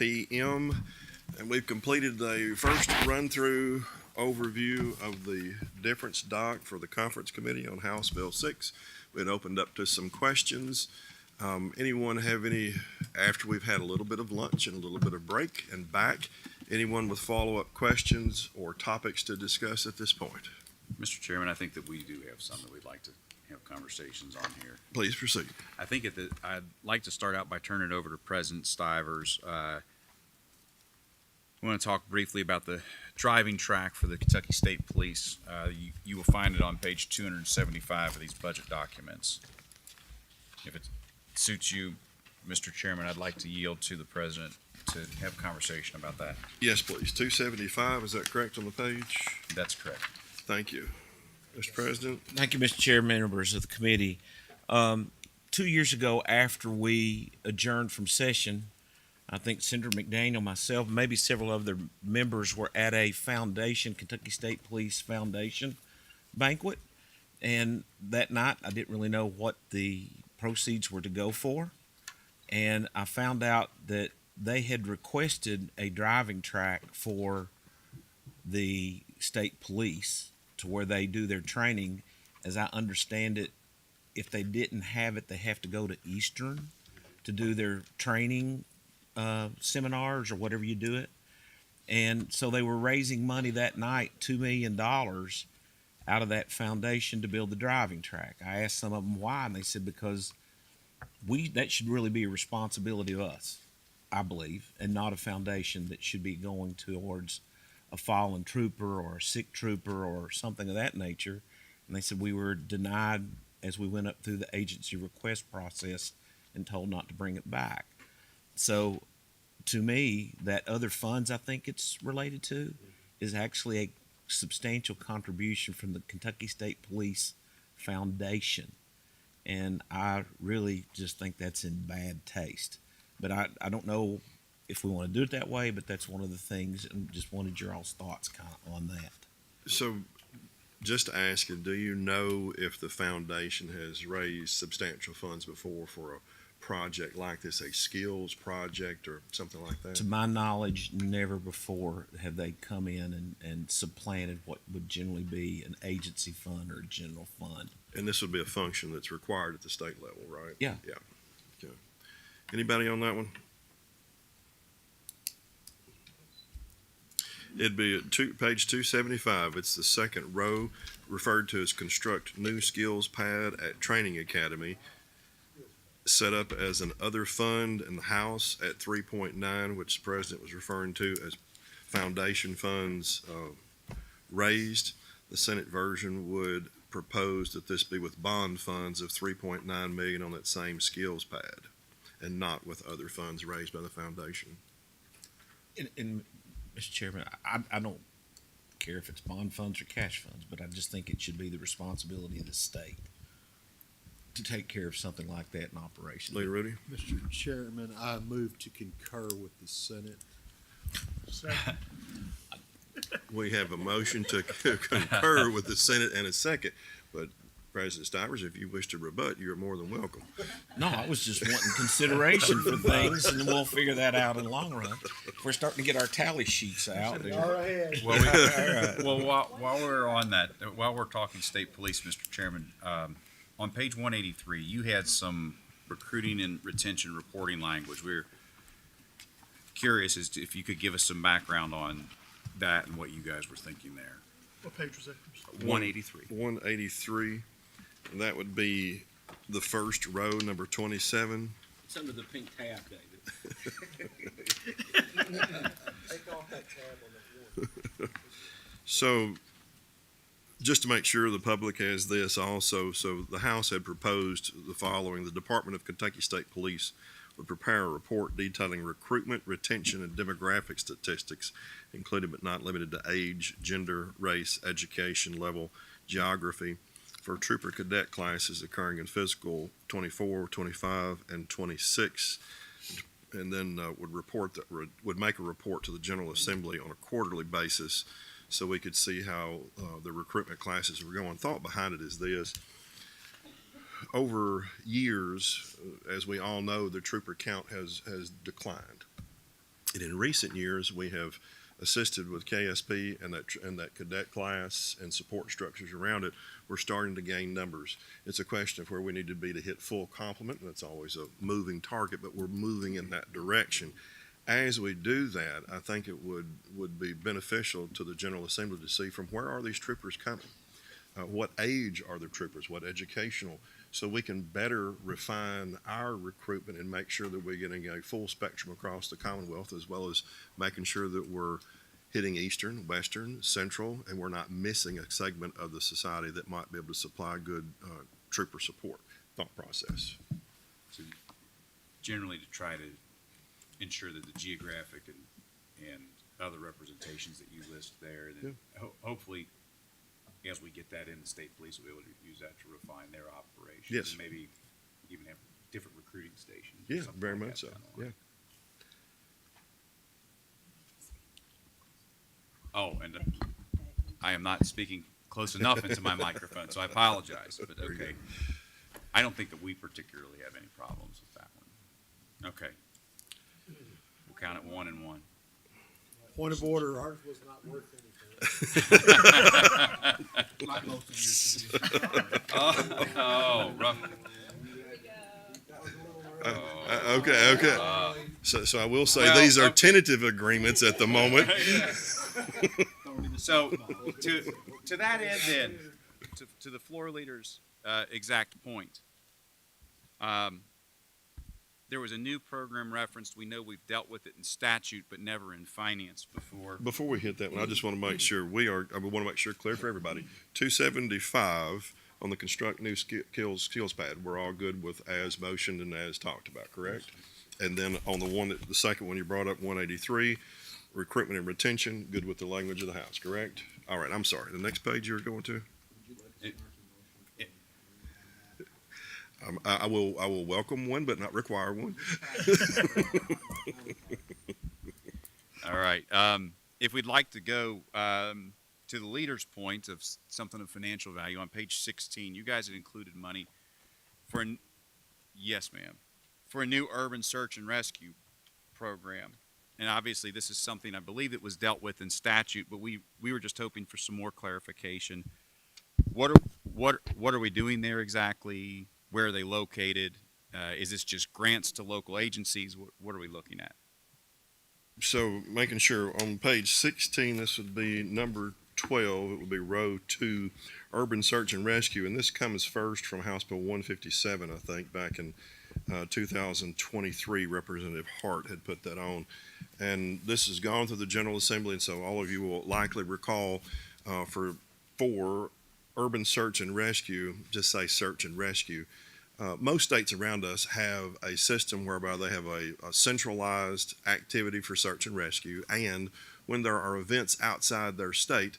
p.m. and we've completed the first run-through overview of the difference doc for the conference committee on House Bill 6. We had opened up to some questions. Anyone have any, after we've had a little bit of lunch and a little bit of break and back, anyone with follow-up questions or topics to discuss at this point? Mr. Chairman, I think that we do have some that we'd like to have conversations on here. Please proceed. I think I'd like to start out by turning it over to President Stivers. I want to talk briefly about the driving track for the Kentucky State Police. You will find it on page 275 of these budget documents. If it suits you, Mr. Chairman, I'd like to yield to the President to have a conversation about that. Yes, please. 275, is that correct on the page? That's correct. Thank you. Mr. President? Thank you, Mr. Chair, members of the committee. 2 years ago, after we adjourned from session, I think Senator McDaniel, myself, maybe several other members were at a foundation, Kentucky State Police Foundation banquet. And that night, I didn't really know what the proceeds were to go for. And I found out that they had requested a driving track for the state police to where they do their training. As I understand it, if they didn't have it, they have to go to Eastern to do their training seminars or whatever you do it. And so they were raising money that night, $2 million out of that foundation to build the driving track. I asked some of them why, and they said because that should really be a responsibility of us, I believe, and not a foundation that should be going towards a fallen trooper or a sick trooper or something of that nature. And they said we were denied as we went up through the agency request process and told not to bring it back. So to me, that other funds I think it's related to is actually a substantial contribution from the Kentucky State Police Foundation. And I really just think that's in bad taste. But I don't know if we want to do it that way, but that's one of the things, and just wanted your all's thoughts kind of on that. So just asking, do you know if the foundation has raised substantial funds before for a project like this, a skills project or something like that? To my knowledge, never before have they come in and supplanted what would generally be an agency fund or a general fund. And this would be a function that's required at the state level, right? Yeah. Yeah. Okay. Anybody on that one? It'd be at page 275. It's the second row, referred to as construct new skills pad at training academy, set up as an other fund in the House at 3.9, which the President was referring to as foundation funds raised. The Senate version would propose that this be with bond funds of 3.9 million on that same skills pad and not with other funds raised by the foundation. And Mr. Chairman, I don't care if it's bond funds or cash funds, but I just think it should be the responsibility of the state to take care of something like that in operation. Leader Rudy? Mr. Chairman, I move to concur with the Senate. We have a motion to concur with the Senate and a second, but President Stivers, if you wish to rebut, you're more than welcome. No, I was just wanting consideration for things, and then we'll figure that out in the long run. If we're starting to get our tally sheets out. Well, while we're on that, while we're talking state police, Mr. Chairman, on page 183, you had some recruiting and retention reporting language. We're curious as to if you could give us some background on that and what you guys were thinking there. What page was that? 183. 183, and that would be the first row, number 27. It's under the pink tab, David. Take off that tab on the floor. So, just to make sure the public has this also, so the House had proposed the following. The Department of Kentucky State Police would prepare a report detailing recruitment, retention, and demographic statistics, including but not limited to age, gender, race, education level, geography, for trooper cadet classes occurring in fiscal 24, 25, and 26, and then would make a report to the General Assembly on a quarterly basis so we could see how the recruitment classes were going. Thought behind it is this. Over years, as we all know, the trooper count has declined. And in recent years, we have assisted with KSP and that cadet class and support structures around it. We're starting to gain numbers. It's a question of where we need to be to hit full complement, and that's always a moving target, but we're moving in that direction. As we do that, I think it would be beneficial to the General Assembly to see from where are these troopers coming? What age are the troopers? What educational? So we can better refine our recruitment and make sure that we're getting a full spectrum across the Commonwealth, as well as making sure that we're hitting Eastern, Western, Central, and we're not missing a segment of the society that might be able to supply good trooper support thought process. So generally to try to ensure that the geographic and other representations that you list there, that hopefully as we get that in, the state police will be able to use that to refine their operations. Yes. And maybe even have different recruiting stations. Yeah, something very like much so. that down the Yeah. line. Oh, and I am not speaking close enough into my microphone, so I apologize, but Very okay. good. I don't think that we particularly have any problems with that one. Okay. We'll count it 1 and 1. Point of order, ours was not worth anything. Like most of your Oh, rough. Okay. So I will say Well, these are okay. tentative agreements at the moment. So, to that end then, to the floor leader's exact point, there was a new program referenced. We know we've dealt with it in statute, but never in finance before. Before we hit that one, I just want to make sure I want to make sure clear for everybody. 275 on the construct new skills pad. We're all good with as motioned and as talked about, correct? And then on the second one you brought up, 183, recruitment and retention, good with the language of the House, correct? All right, I'm sorry. The next page you're going to? I will welcome one, but not require one. All right. If we'd like to go to the leader's point of something of financial value, on page 16, you guys had included money for, yes, ma'am, for a new urban search and rescue program. And obviously, this is something I believe that was dealt with in statute, but we were just hoping for some more clarification. What are we doing there exactly? Where are they located? Is this just grants to local agencies? What are we looking at? So making sure on page 16, this would be number 12. It would be row 2, urban search and rescue. And this comes first from House Bill 157, I think, back in 2023. Representative Hart had put that on. And this has gone through the General Assembly. And so all of you will likely recall for urban search and rescue, just say search and rescue. Most states around us have a system whereby they have a centralized activity for search and rescue, and when there are events outside their state,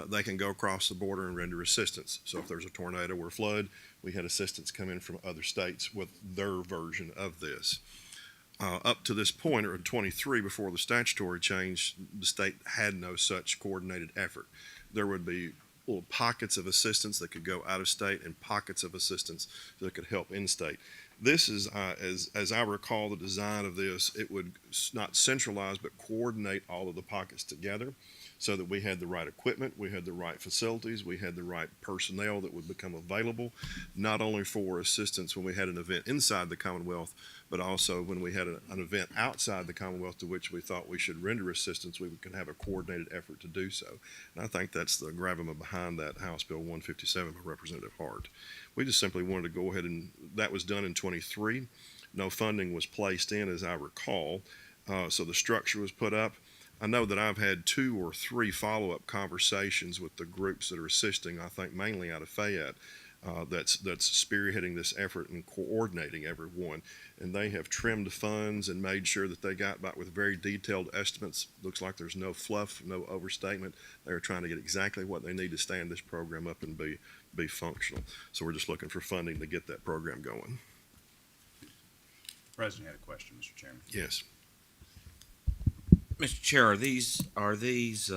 they can go across the border and render assistance. So if there's a tornado or flood, we had assistance come in from other states with their version of this. Up to this point, or in 23, before the statutory change, the state had no such coordinated effort. There would be little pockets of assistance that could go out of state and pockets of assistance that could help in state. This is, as I recall the design of this, it would not centralize but coordinate all of the pockets together so that we had the right equipment, we had the right facilities, we had the right personnel that would become available, not only for assistance when we had an event inside the Commonwealth, but also when we had an event outside the Commonwealth to which we thought we should render assistance, we can have a coordinated effort to do so. And I think that's the gravamen behind that House Bill 157 by Representative Hart. We just simply wanted to go ahead, and that was done in 23. No funding was placed in, as I recall, so the structure was put up. I know that I've had 2 or 3 follow-up conversations with the groups that are assisting, I think mainly out of Fayette, that's spearheading this effort and coordinating everyone. And they have trimmed funds and made sure that they got back with very detailed estimates. Looks like there's no fluff, no overstatement. They're trying to get exactly what they need to stand this program up and be functional. So we're just looking for funding to get that program going. The President had a question, Mr. Chairman. Yes. Mr. Chair, are these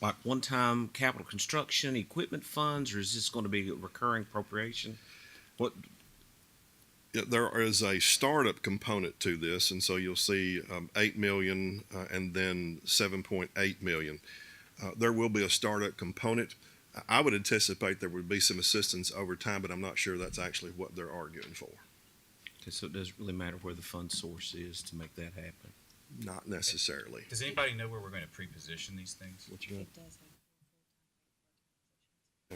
like one-time capital construction equipment funds, or is this going to be a recurring appropriation? What? Yeah, there is a startup component to this, and so you'll see 8 million and then 7.8 million. There will be a startup component. I would anticipate there would be some assistance over time, but I'm not sure that's actually what they're arguing for. Okay, so it doesn't really matter where the fund source is to make that happen. Not necessarily. Does anybody know where we're going to pre-position these things? What you got?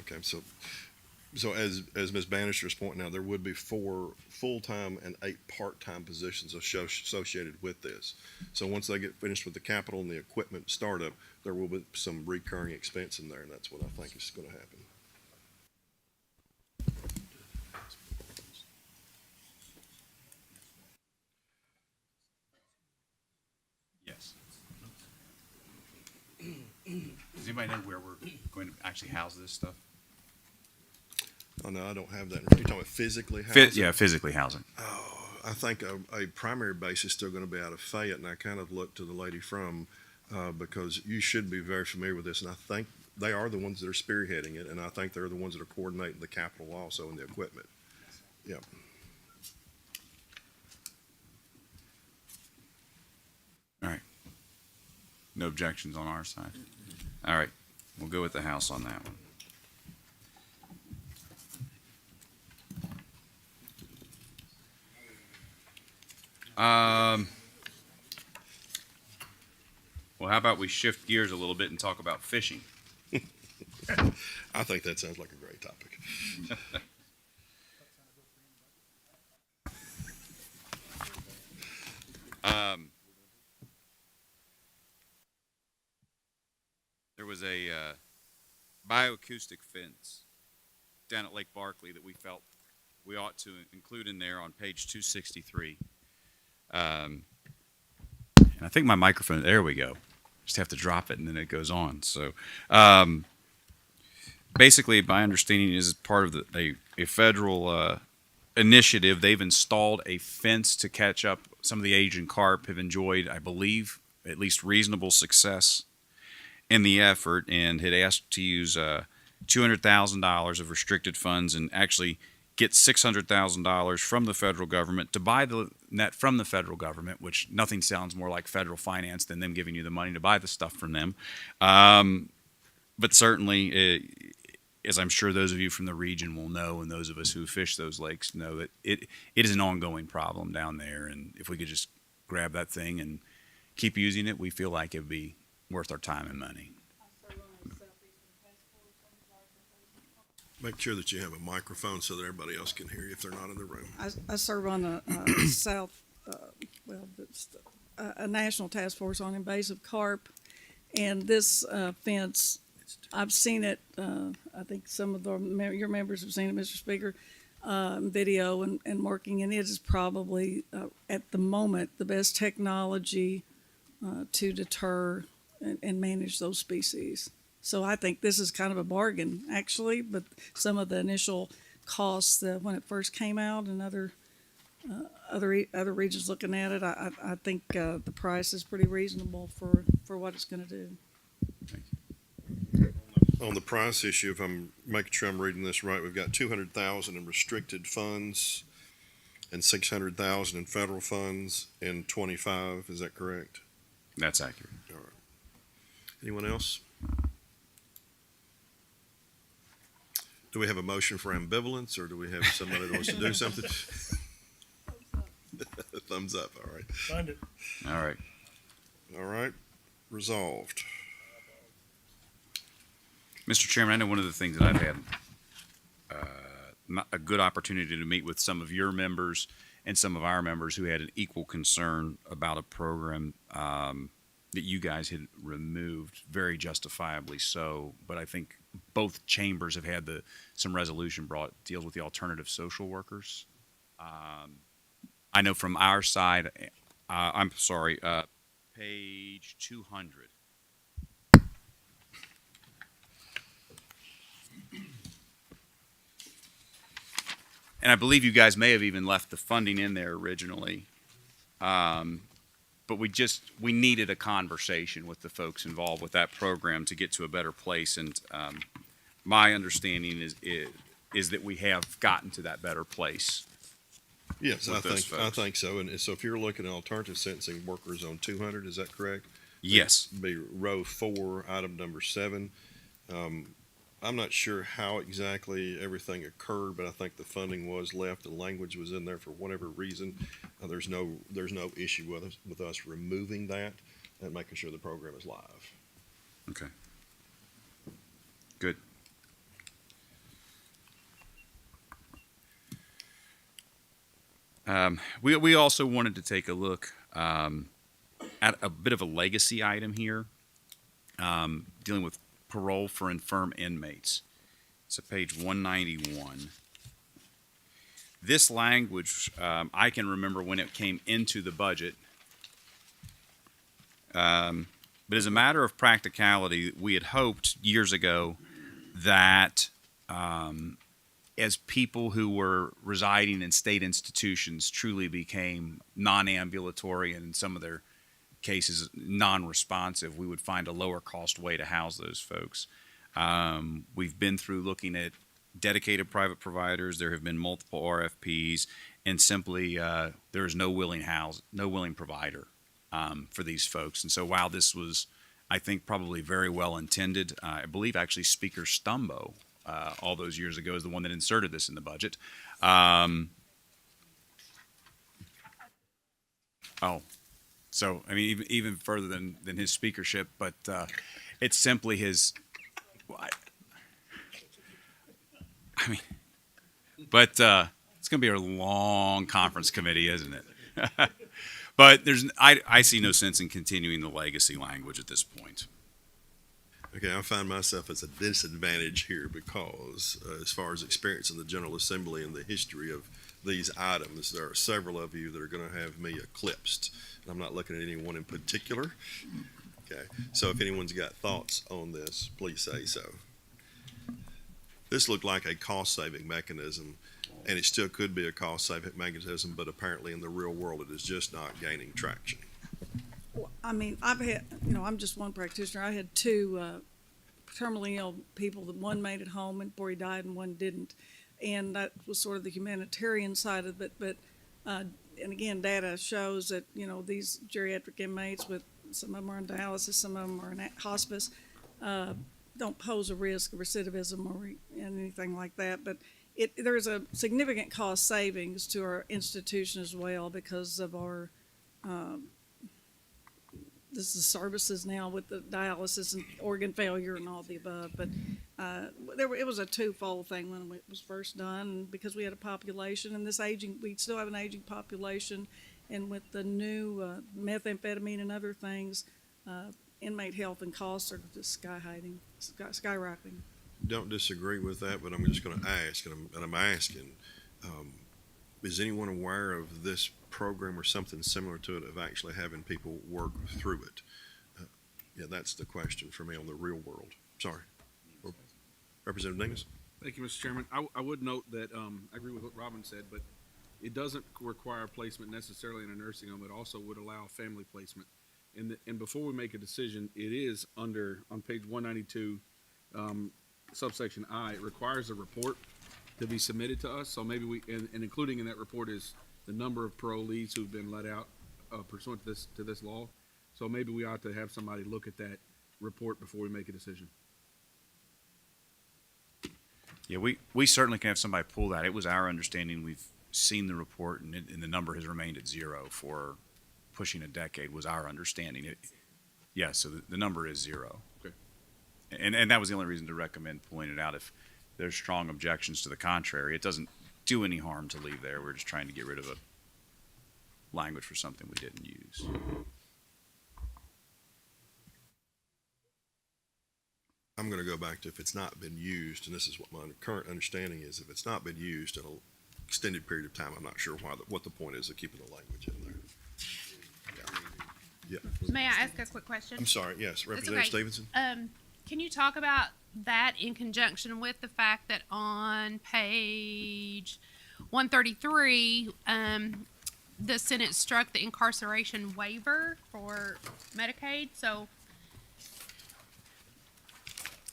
Okay, so as Ms. Bannister is pointing out, there would be 4 full-time and 8 part-time positions associated with this. So once they get finished with the capital and the equipment startup, there will be some recurring expense in there, and that's what I think is going to happen. Yes. Does anybody know where we're going to actually house this stuff? Oh, no, I don't have that. Are you talking about physically housing? Yeah, physically housing. I think a primary base is still going to be out of Fayette, and I kind of looked to the lady from, because you should be very familiar with this, and I think they are the ones that are spearheading it, and I think they're the ones that are coordinating the capital also and the equipment. Yeah. All right. No objections on our side. All right, we'll go with the house on that one. Well, how about we shift gears a little bit and talk about fishing? I think that sounds like a great topic. There was a bioacoustic fence down at Lake Barkley that we felt we ought to include in there on page 263. And I think my microphone, there we go. Just have to drop it and then it goes on. So basically, my understanding is part of a federal initiative. They've installed a fence to catch up. Some of the Asian carp have enjoyed, I believe, at least reasonable success in the effort, and had asked to use $200,000 of restricted funds and actually get $600,000 from the federal government to buy the net from the federal government, which nothing sounds more like federal finance than them giving you the money to buy the stuff from them. But certainly, as I'm sure those of you from the region will know, and those of us who fish those lakes know, that it is an ongoing problem down there. And if we could just grab that thing and keep using it, we feel like it would be worth our time and money. Make sure that you have a microphone so that everybody else can hear you if they're not in the room. I serve on a national task force on invasive carp, and this fence, I've seen it. I think some of your members have seen it, Mr. Speaker, video and working, and it is probably at the moment the best technology to deter and manage those species. So I think this is kind of a bargain, actually, but some of the initial costs when it first came out and other regions looking at it, I think the price is pretty reasonable for what it's going to do. On the price issue, if I'm making sure I'm reading this right, we've got $200,000 in restricted funds and $600,000 in federal funds in 25. Is that correct? That's accurate. All right. Anyone else? Do we have a motion for ambivalence, or do we have somebody that wants to do something? Thumbs up. All right. Fund it. All right. All right. Resolved. Mr. Chairman, I know one of the things that I've had a good opportunity to meet with some of your members and some of our members who had an equal concern about a program that you guys had removed, very justifiably so. But I think both chambers have had some resolution brought, deals with the alternative social workers. I know from our side, I'm sorry, page 200. And I believe you guys may have even left the funding in there originally. But we needed a conversation with the folks involved with that program to get to a better place. And my understanding is that we have gotten to that better place. Yes, with those I folks. think so. And so if you're looking at alternative sentencing workers on 200, is that correct? Yes. Be row 4, item number 7. I'm not sure how exactly everything occurred, but I think the funding was left, the language was in there for whatever reason. There's no issue with us removing that and making sure the program is live. Okay. Good. We also wanted to take a look at a bit of a legacy item here, dealing with parole for infirm inmates. It's at page 191. This language, I can remember when it came into the budget. But as a matter of practicality, we had hoped years ago that as people who were residing in state institutions truly became non-ambulatory and in some of their cases non-responsive, we would find a lower cost way to house those folks. We've been through looking at dedicated private providers. There have been multiple RFPs, and simply there is no willing provider for these folks. And so while this was, I think, probably very well intended, I believe actually Speaker Stumbo all those years ago is the one that inserted this in the budget. So I mean, even further than his speakership, but it's simply his. I mean, but it's going to be a long conference committee, isn't it? But I see no sense in continuing the legacy language at this point. Okay, I find myself at a disadvantage here because as far as experience in the General Assembly and the history of these items, there are several of you that are going to have me eclipsed. And I'm not looking at anyone in particular. Okay, so if anyone's got thoughts on this, please say so. This looked like a cost-saving mechanism, and it still could be a cost-saving mechanism, but apparently in the real world it is just not gaining traction. Well, I mean, I've had, I'm just one practitioner. I had two terminally ill people. That one made it home before he died, and one didn't. And that was sort of the humanitarian side of it. But and again, data shows that these geriatric inmates, with some of them are in dialysis, some of them are in hospice, don't pose a risk of recidivism or anything like that. But there's a significant cost savings to our institution as well because of our this is services now with the dialysis and organ failure and all the above. But it was a twofold thing when it was first done, because we had a population and we still have an aging population, and with the new methamphetamine and other things, inmate health and costs are just skyrocketing. Don't disagree with that, but I'm just going to ask, and I'm asking, is anyone aware of this program or something similar to it of actually having people work through it? Yeah, that's the question for me on the real world. Sorry. Representative Dingus? Thank you, Mr. Chairman. I would note that I agree with what Robin said, but it doesn't require placement necessarily in a nursing home. It also would allow family placement. And before we make a decision, it is on page 192, subsection I, it requires a report to be submitted to us. So maybe and including in that report is the number of parolees who've been let out pursuant to this law. So maybe we ought to have somebody look at that report before we make a decision. Yeah, we certainly can have somebody pull that. It was our understanding, we've seen the report, and the number has remained at 0 for pushing a decade, was our understanding. So the number is 0. Okay. And that was the only reason to recommend pulling it out. If there's strong objections to the contrary, it doesn't do any harm to leave there. We're just trying to get rid of a language for something we didn't use. I'm going to go back to if it's not been used, and this is what my current understanding is, if it's not been used in an extended period of time, I'm not sure what the point is of keeping the language in there. Yeah. May I ask a quick question? I'm sorry, yes, It's Representative okay. Stevenson? Can you talk about that in conjunction with the fact that on page 133, the Senate struck the incarceration waiver for Medicaid? So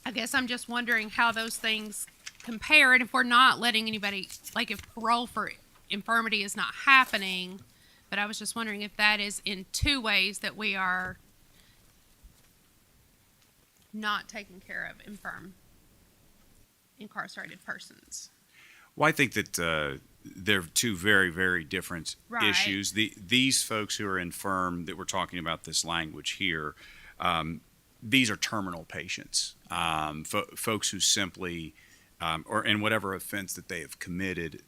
I guess I'm just wondering how those things compare, and if we're not letting anybody, like if parole for infirmity is not happening, but I was just wondering if that is in two ways that we are not taking care of incarcerated persons. Well, I think that they're two very, very different Right. issues. These folks who are infirm that we're talking about this language here, these are terminal patients, folks who simply, or in whatever offense that they have committed,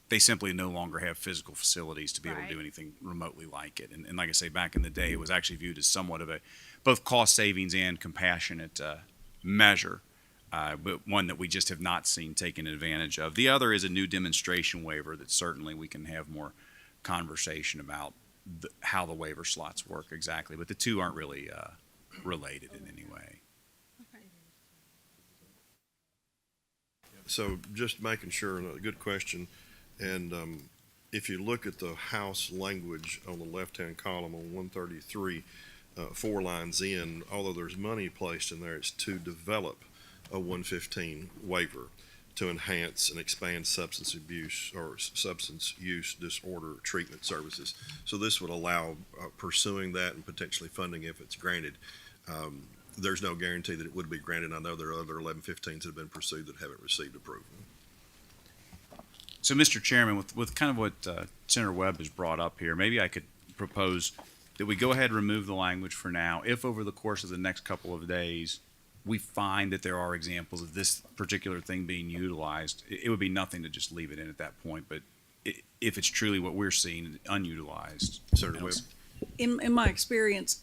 they simply no longer have physical facilities to be able to Right. do anything remotely like it. And like I say, back in the day, it was actually viewed as somewhat of a both cost savings and compassionate measure. But one that we just have not seen taken advantage of. The other is a new demonstration waiver that certainly we can have more conversation about how the waiver slots work exactly. But the two aren't really related in any way. So just making sure, and a good question, and if you look at the House language on the left-hand column on 133, 4 lines in, although there's money placed in there, it's to develop a 115 waiver to enhance and expand substance abuse or substance use disorder treatment services. So this would allow pursuing that and potentially funding if it's granted. There's no guarantee that it would be granted. I know there are other 1115s that have been pursued that haven't received approval. So, Mr. Chairman, with kind of what Senator Webb has brought up here, maybe I could propose that we go ahead and remove the language for now. If over the course of the next couple of days we find that there are examples of this particular thing being utilized, it would be nothing to just leave it in at that point. But if it's truly what we're seeing unutilized, Senator Webb? In my experience,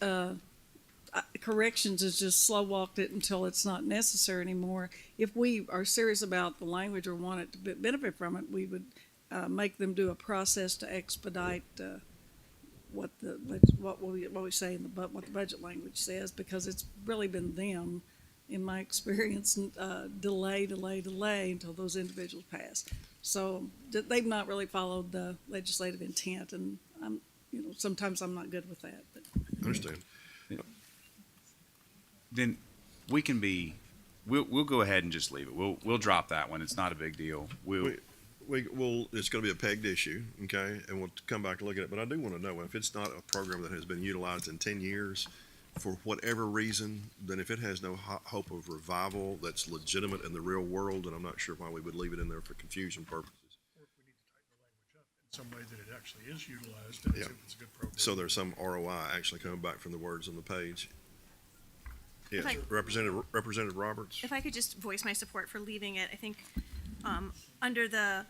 corrections has just slow walked it until it's not necessary anymore. If we are serious about the language or want it to benefit from it, we would make them do a process to expedite what we say in what the budget language says, because it's really been them, in my experience, delay until those individuals pass. So they've not really followed the legislative intent, and sometimes I'm not good with that. But Understand. then we can be. We'll go ahead and just leave it. We'll drop that one. It's not a big deal. It's going to be a pegged issue, okay, and we'll come back and look at it. But I do want to know if it's not a program that has been utilized in 10 years for whatever reason, then if it has no hope of revival that's legitimate in the real world, then I'm not sure why we would leave it in there for confusion purposes. Or if we need to tighten the language up in some way that it actually is utilized, and Yeah. it's a good program. So there's some ROI actually coming back from the words on the page. Yes, If I- Representative Roberts. If I could just voice my support for leaving it, I think under the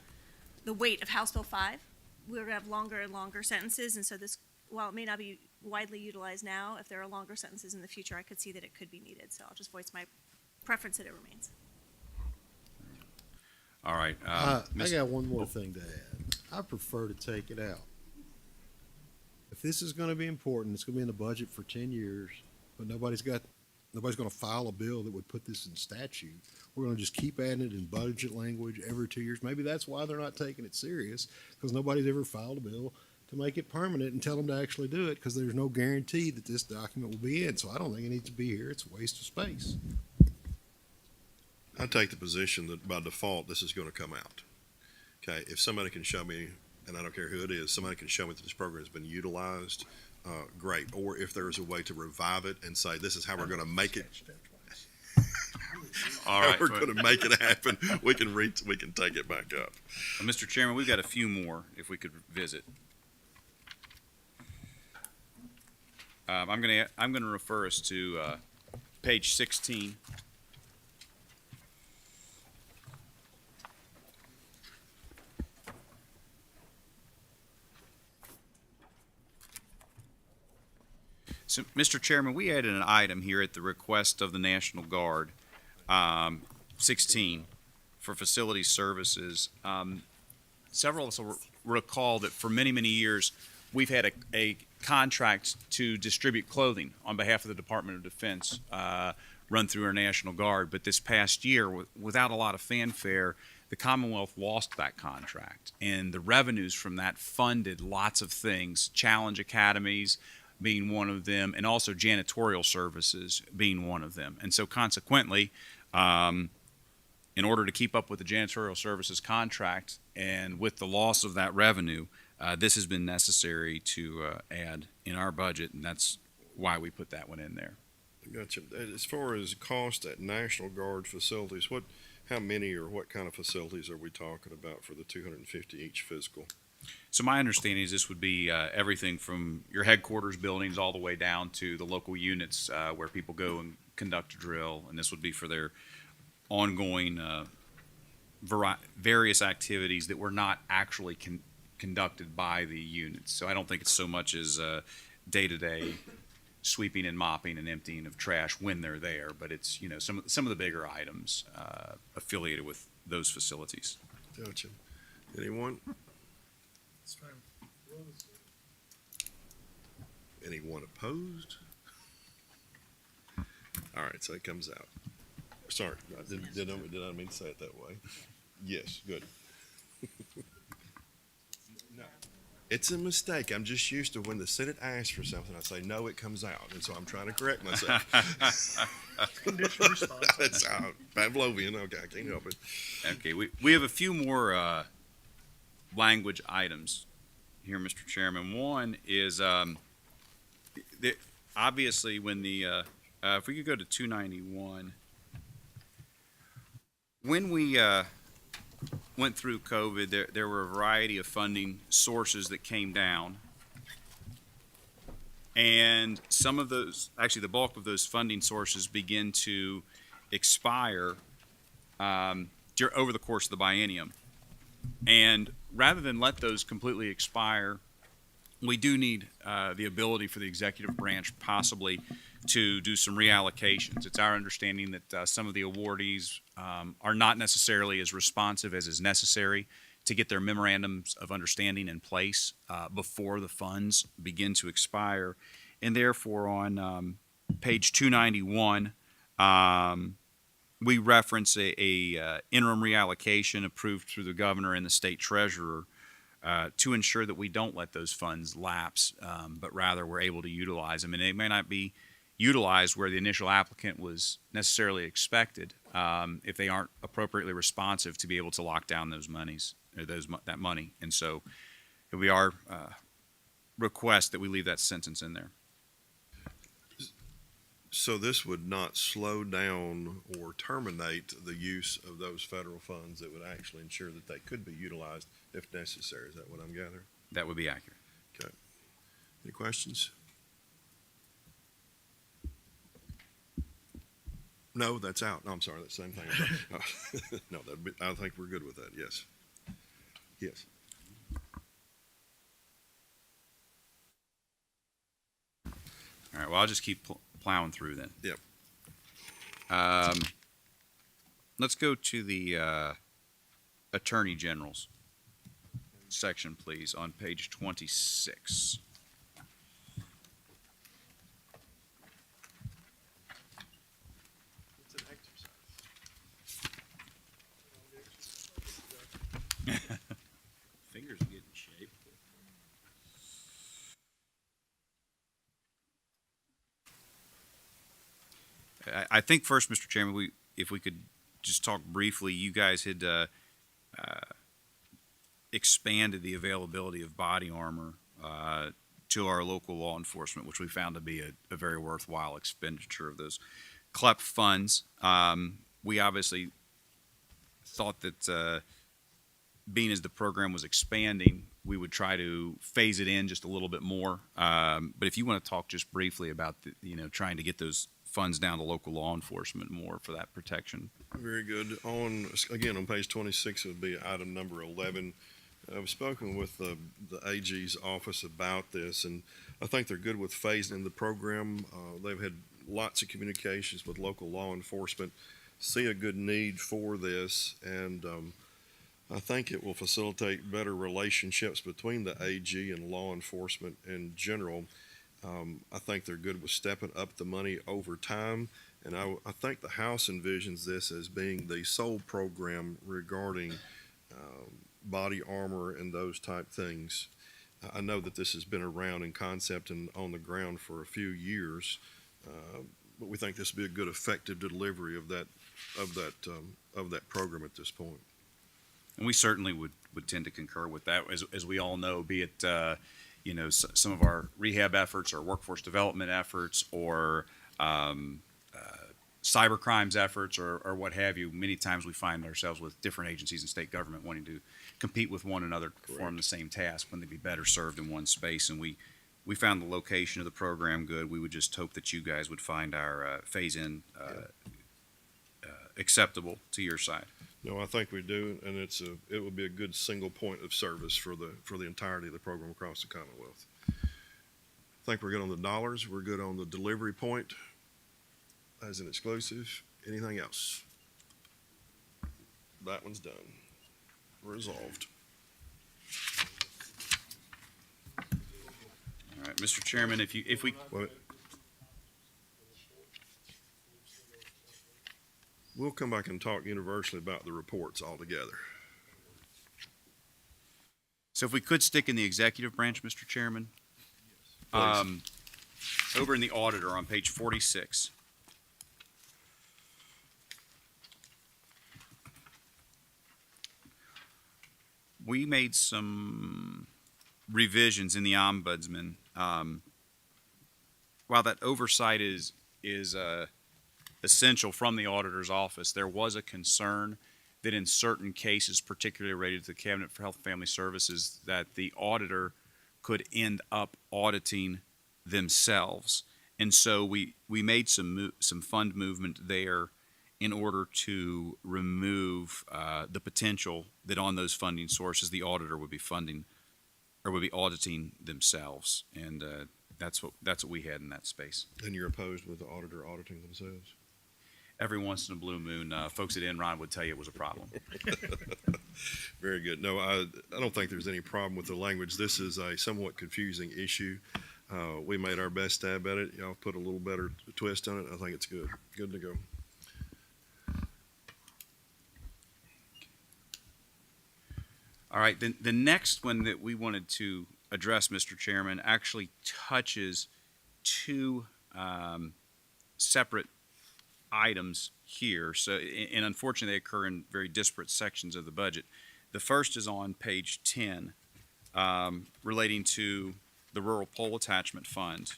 weight of House Bill 5, we're going to have longer and longer sentences, and so this, while it may not be widely utilized now, if there are longer sentences in the future, I could see that it could be needed. So I'll just voice my preference that it remains. All right. I got one more thing to add. I prefer to take it out. If this is gonna be important, it's gonna be in the budget for 10 years, but nobody's gonna file a bill that would put this in statute. We're gonna just keep adding it in budget language every 2 years. Maybe that's why they're not taking it serious, because nobody's ever filed a bill to make it permanent and tell them to actually do it, because there's no guarantee that this document will be in. So I don't think it needs to be here. It's a waste of space. I take the position that by default, this is going to come out. Okay, if somebody can show me, and I don't care who it is, somebody can show me that this program has been utilized, great. Or if there is a way to revive it and say, this is how we're going to make it. All right. We're going to make it happen. We can take it back up. Mr. Chairman, we've got a few more if we could visit. I'm gonna refer us to page 16. So, Mr. Chairman, we added an item here at the request of the National Guard, 16, for facility services. Several of us will recall that for many, many years, we've had a contract to distribute clothing on behalf of the Department of Defense run through our National Guard. But this past year, without a lot of fanfare, the Commonwealth lost that contract. And the revenues from that funded lots of things, challenge academies being one of them, and also janitorial services being one of them. And so consequently, in order to keep up with the janitorial services contract And with the loss of that revenue, this has been necessary to add in our budget, and that's why we put that one in there. Gotcha. As far as cost at National Guard facilities, how many or what kind of facilities are we talking about for the 250 each fiscal? So my understanding is this would be everything from your headquarters buildings all the way down to the local units where people go and conduct a drill, and this would be for their ongoing various activities that were not actually conducted by the units. So I don't think it's so much as day-to-day sweeping and mopping and emptying of trash when they're there, but it's some of the bigger items affiliated with those facilities. Gotcha. Anyone? It's fine. Anyone opposed? All right, so it comes out. Sorry, did I mean to say it that way? Yes, good. No, it's a mistake. I'm just used to when the Senate asks for something, I say, no, it comes out. And so I'm trying to correct myself. Conditional response. That's Pavlovian. Okay, I can't help it. Okay, we have a few more language items here, Mr. Chairman. One is obviously when if we could go to 291, when we went through COVID, there were a variety of funding sources that came down, and some of those, actually the bulk of those funding sources, begin to expire over the course of the biennium. And rather than let those completely expire, we do need the ability for the executive branch possibly to do some reallocations. It's our understanding that some of the awardees are not necessarily as responsive as is necessary to get their memorandums of understanding in place before the funds begin to expire. And therefore, on page 291, we reference a interim reallocation approved through the governor and the state treasurer to ensure that we don't let those funds lapse, but rather we're able to utilize them. And they may not be utilized where the initial applicant was necessarily expected if they aren't appropriately responsive to be able to lock down those monies or that money. And so it will be our request that we leave that sentence in there. So this would not slow down or terminate the use of those federal funds. It would actually ensure that they could be utilized if necessary. Is that what I'm gathering? That would be accurate. Okay. Any questions? No, that's out. No, I'm sorry. That's the same thing. No, I think we're good with that. Yes. Yes. All right, well, I'll just keep plowing through then. Yep. Let's go to the Attorney General's section, please, on page 26. Fingers are getting shaped. I think first, Mr. Chairman, if we could just talk briefly, you guys had expanded the availability of body armor to our local law enforcement, which we found to be a very worthwhile expenditure of those CLEP funds. We obviously thought that being as the program was expanding, we would try to phase it in just a little bit more. But if you want to talk just briefly about trying to get those funds down to local law enforcement more for that protection. Very good. On page 26, it would be item number 11. I've spoken with the AG's office about this, and I think they're good with phasing in the program. They've had lots of communications with local law enforcement, see a good need for this, and I think it will facilitate better relationships between the AG and law enforcement in general. I think they're good with stepping up the money over time, and I think the House envisions this as being the sole program regarding body armor and those type things. I know that this has been around in concept and on the ground for a few years, but we think this will be a good, effective delivery of that program at this point. And we certainly would tend to concur with that, as we all know, be it, some of our rehab efforts or workforce development efforts or cyber crimes efforts or what have you. Many times we find ourselves with different agencies and state government wanting to compete with one another to perform the same task when they'd be better served in one space. And we found the location of the program good. We would just hope that you guys would find our phase-in acceptable to your side. No, I think we do, and it would be a good single point of service for the entirety of the program across the Commonwealth. I think we're good on the dollars. We're good on the delivery point as an exclusive. Anything else? That one's done. Resolved. All right, Mr. Chairman, if we Wait. We'll come back and talk universally about the reports altogether. So if we could stick in the executive branch, Mr. Chairman. Over in the auditor on page 46. We made some revisions in the ombudsman. While that oversight is essential from the auditor's office, there was a concern that in certain cases, particularly related to the Cabinet for Health and Family Services, that the auditor could end up auditing themselves. And so we made some fund movement there in order to remove the potential that on those funding sources, the auditor would be funding or would be auditing themselves. And that's what we had in that space. And you're opposed with the auditor auditing themselves? Every once in a blue moon, folks at Enron would tell you it was a problem. Very good. No, I don't think there's any problem with the language. This is a somewhat confusing issue. We made our best stab at it. Y'all put a little better twist on it. I think it's good. Good to go. All right, the next one that we wanted to address, Mr. Chairman, actually touches two separate items here. So, and unfortunately, they occur in very disparate sections of the budget. The first is on page 10, relating to the Rural Poll Attachment Fund.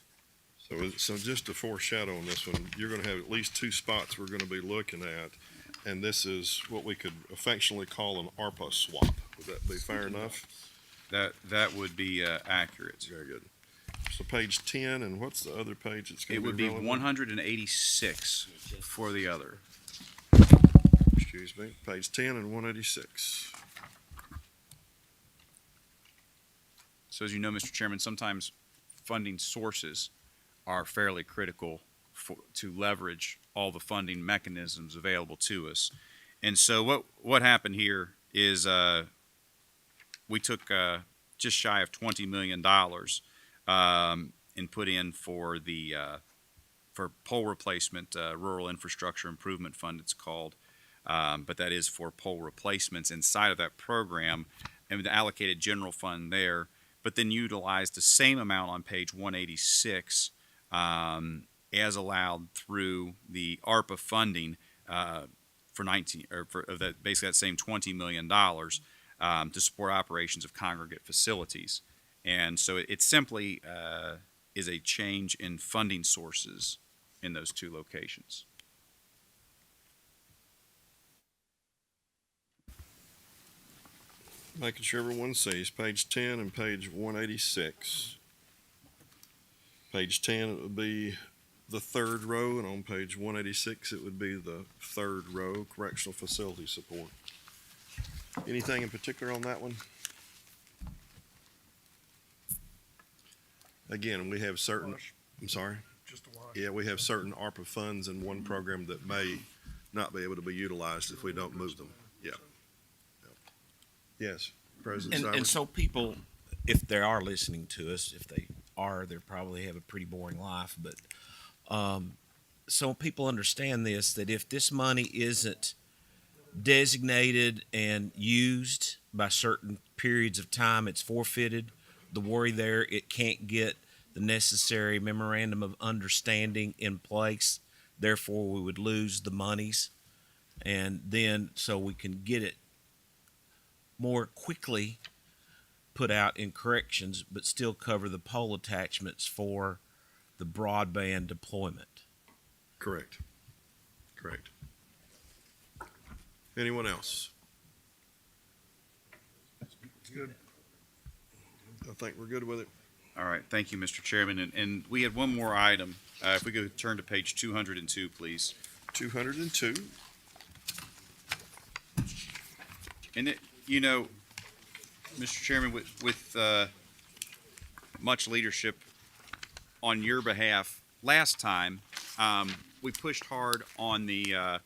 So just to foreshadow on this one, you're going to have at least two spots we're going to be looking at, and this is what we could affectionately call an ARPA swap. Would that be fair enough? That would be accurate. Very good. So page 10, and what's the other page? It's going It to would be relevant? 186 for the other. Excuse me, page 10 and 186. So as you know, Mr. Chairman, sometimes funding sources are fairly critical to leverage all the funding mechanisms available to us. And so what happened here is we took just shy of $20 million and put in for the for pole replacement, Rural Infrastructure Improvement Fund it's called, but that is for pole replacements inside of that program, and allocated general fund there, but then utilized the same amount on page 186 as allowed through the ARPA funding for basically that same $20 million to support operations of congregate facilities. And so it simply is a change in funding sources in those two locations. Making sure everyone sees page 10 and page 186. Page 10, it would be the third row, and on page 186, it would be the third row, correctional facility support. Anything in particular on that one? Again, we have certain, I'm sorry? Just a wash. Yeah, we have certain ARPA funds in one program that may not be able to be utilized if we don't move them. Yeah. Yes, President And Cybers? so people, if they are listening to us, if they are, they probably have a pretty boring life. But so people understand this, that if this money isn't designated and used by certain periods of time, it's forfeited. The worry there, it can't get the necessary memorandum of understanding in place. Therefore, we would lose the monies. And then, so we can get it more quickly put out in corrections, but still cover the pole attachments for the broadband deployment. Correct. Correct. Anyone else? Good. I think we're good with it. All right, thank you, Mr. Chairman. And we had one more item. If we could turn to page 202, please. 202. And it, Mr. Chairman, with much leadership on your behalf, last time, we pushed hard on the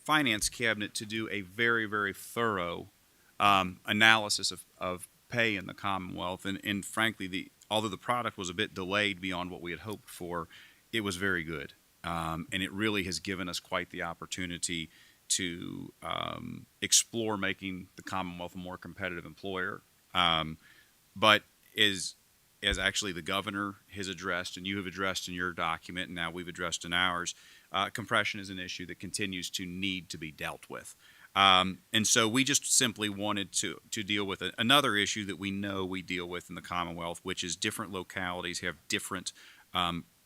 Finance Cabinet to do a very, very thorough analysis of pay in the Commonwealth. And frankly, although the product was a bit delayed beyond what we had hoped for, it was very good. And it really has given us quite the opportunity to explore making the Commonwealth a more competitive employer. But as actually the governor has addressed, and you have addressed in your document, and now we've addressed in ours, compression is an issue that continues to need to be dealt with. And so we just simply wanted to deal with another issue that we know we deal with in the Commonwealth, which is different localities have different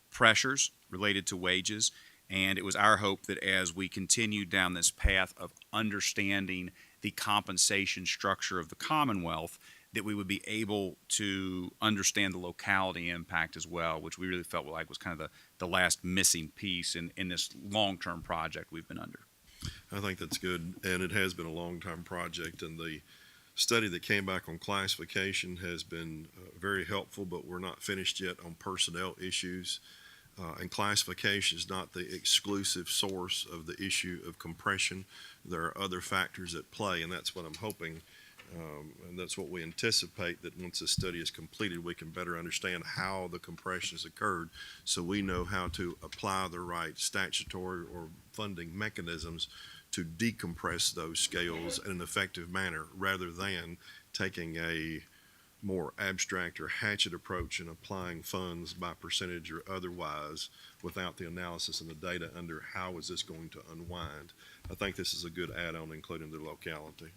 pressures related to wages. And it was our hope that as we continued down this path of understanding the compensation structure of the Commonwealth, that we would be able to understand the locality impact as well, which we really felt like was kind of the last missing piece in this long-term project we've been under. I think that's good, and it has been a long-time project, and the study that came back on classification has been very helpful, but we're not finished yet on personnel issues. And classification is not the exclusive source of the issue of compression. There are other factors at play, and that's what I'm hoping, and that's what we anticipate, that once this study is completed, we can better understand how the compression has occurred, so we know how to apply the right statutory or funding mechanisms to decompress those scales in an effective manner, rather than taking a more abstract or hatchet approach in applying funds by percentage or otherwise without the analysis and the data under how is this going to unwind. I think this is a good add-on, including the locality.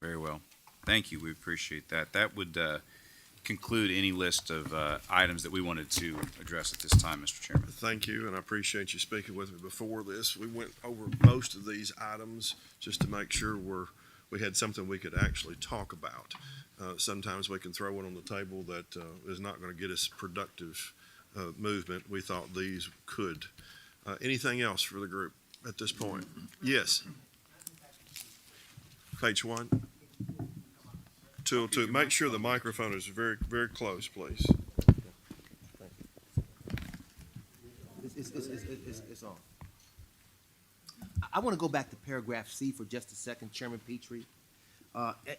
Very well. Thank you. We appreciate that. That would conclude any list of items that we wanted to address at this time, Mr. Chairman. Thank you, and I appreciate you speaking with me before this. We went over most of these items just to make sure we had something we could actually talk about. Sometimes we can throw one on the table that is not going to get us productive movement. We thought these could. Anything else for the group at this point? Yes. Page 1. 202. Make sure the microphone is very, very close, please. It's on. I want to go back to paragraph C for just a second, Chairman Petrie,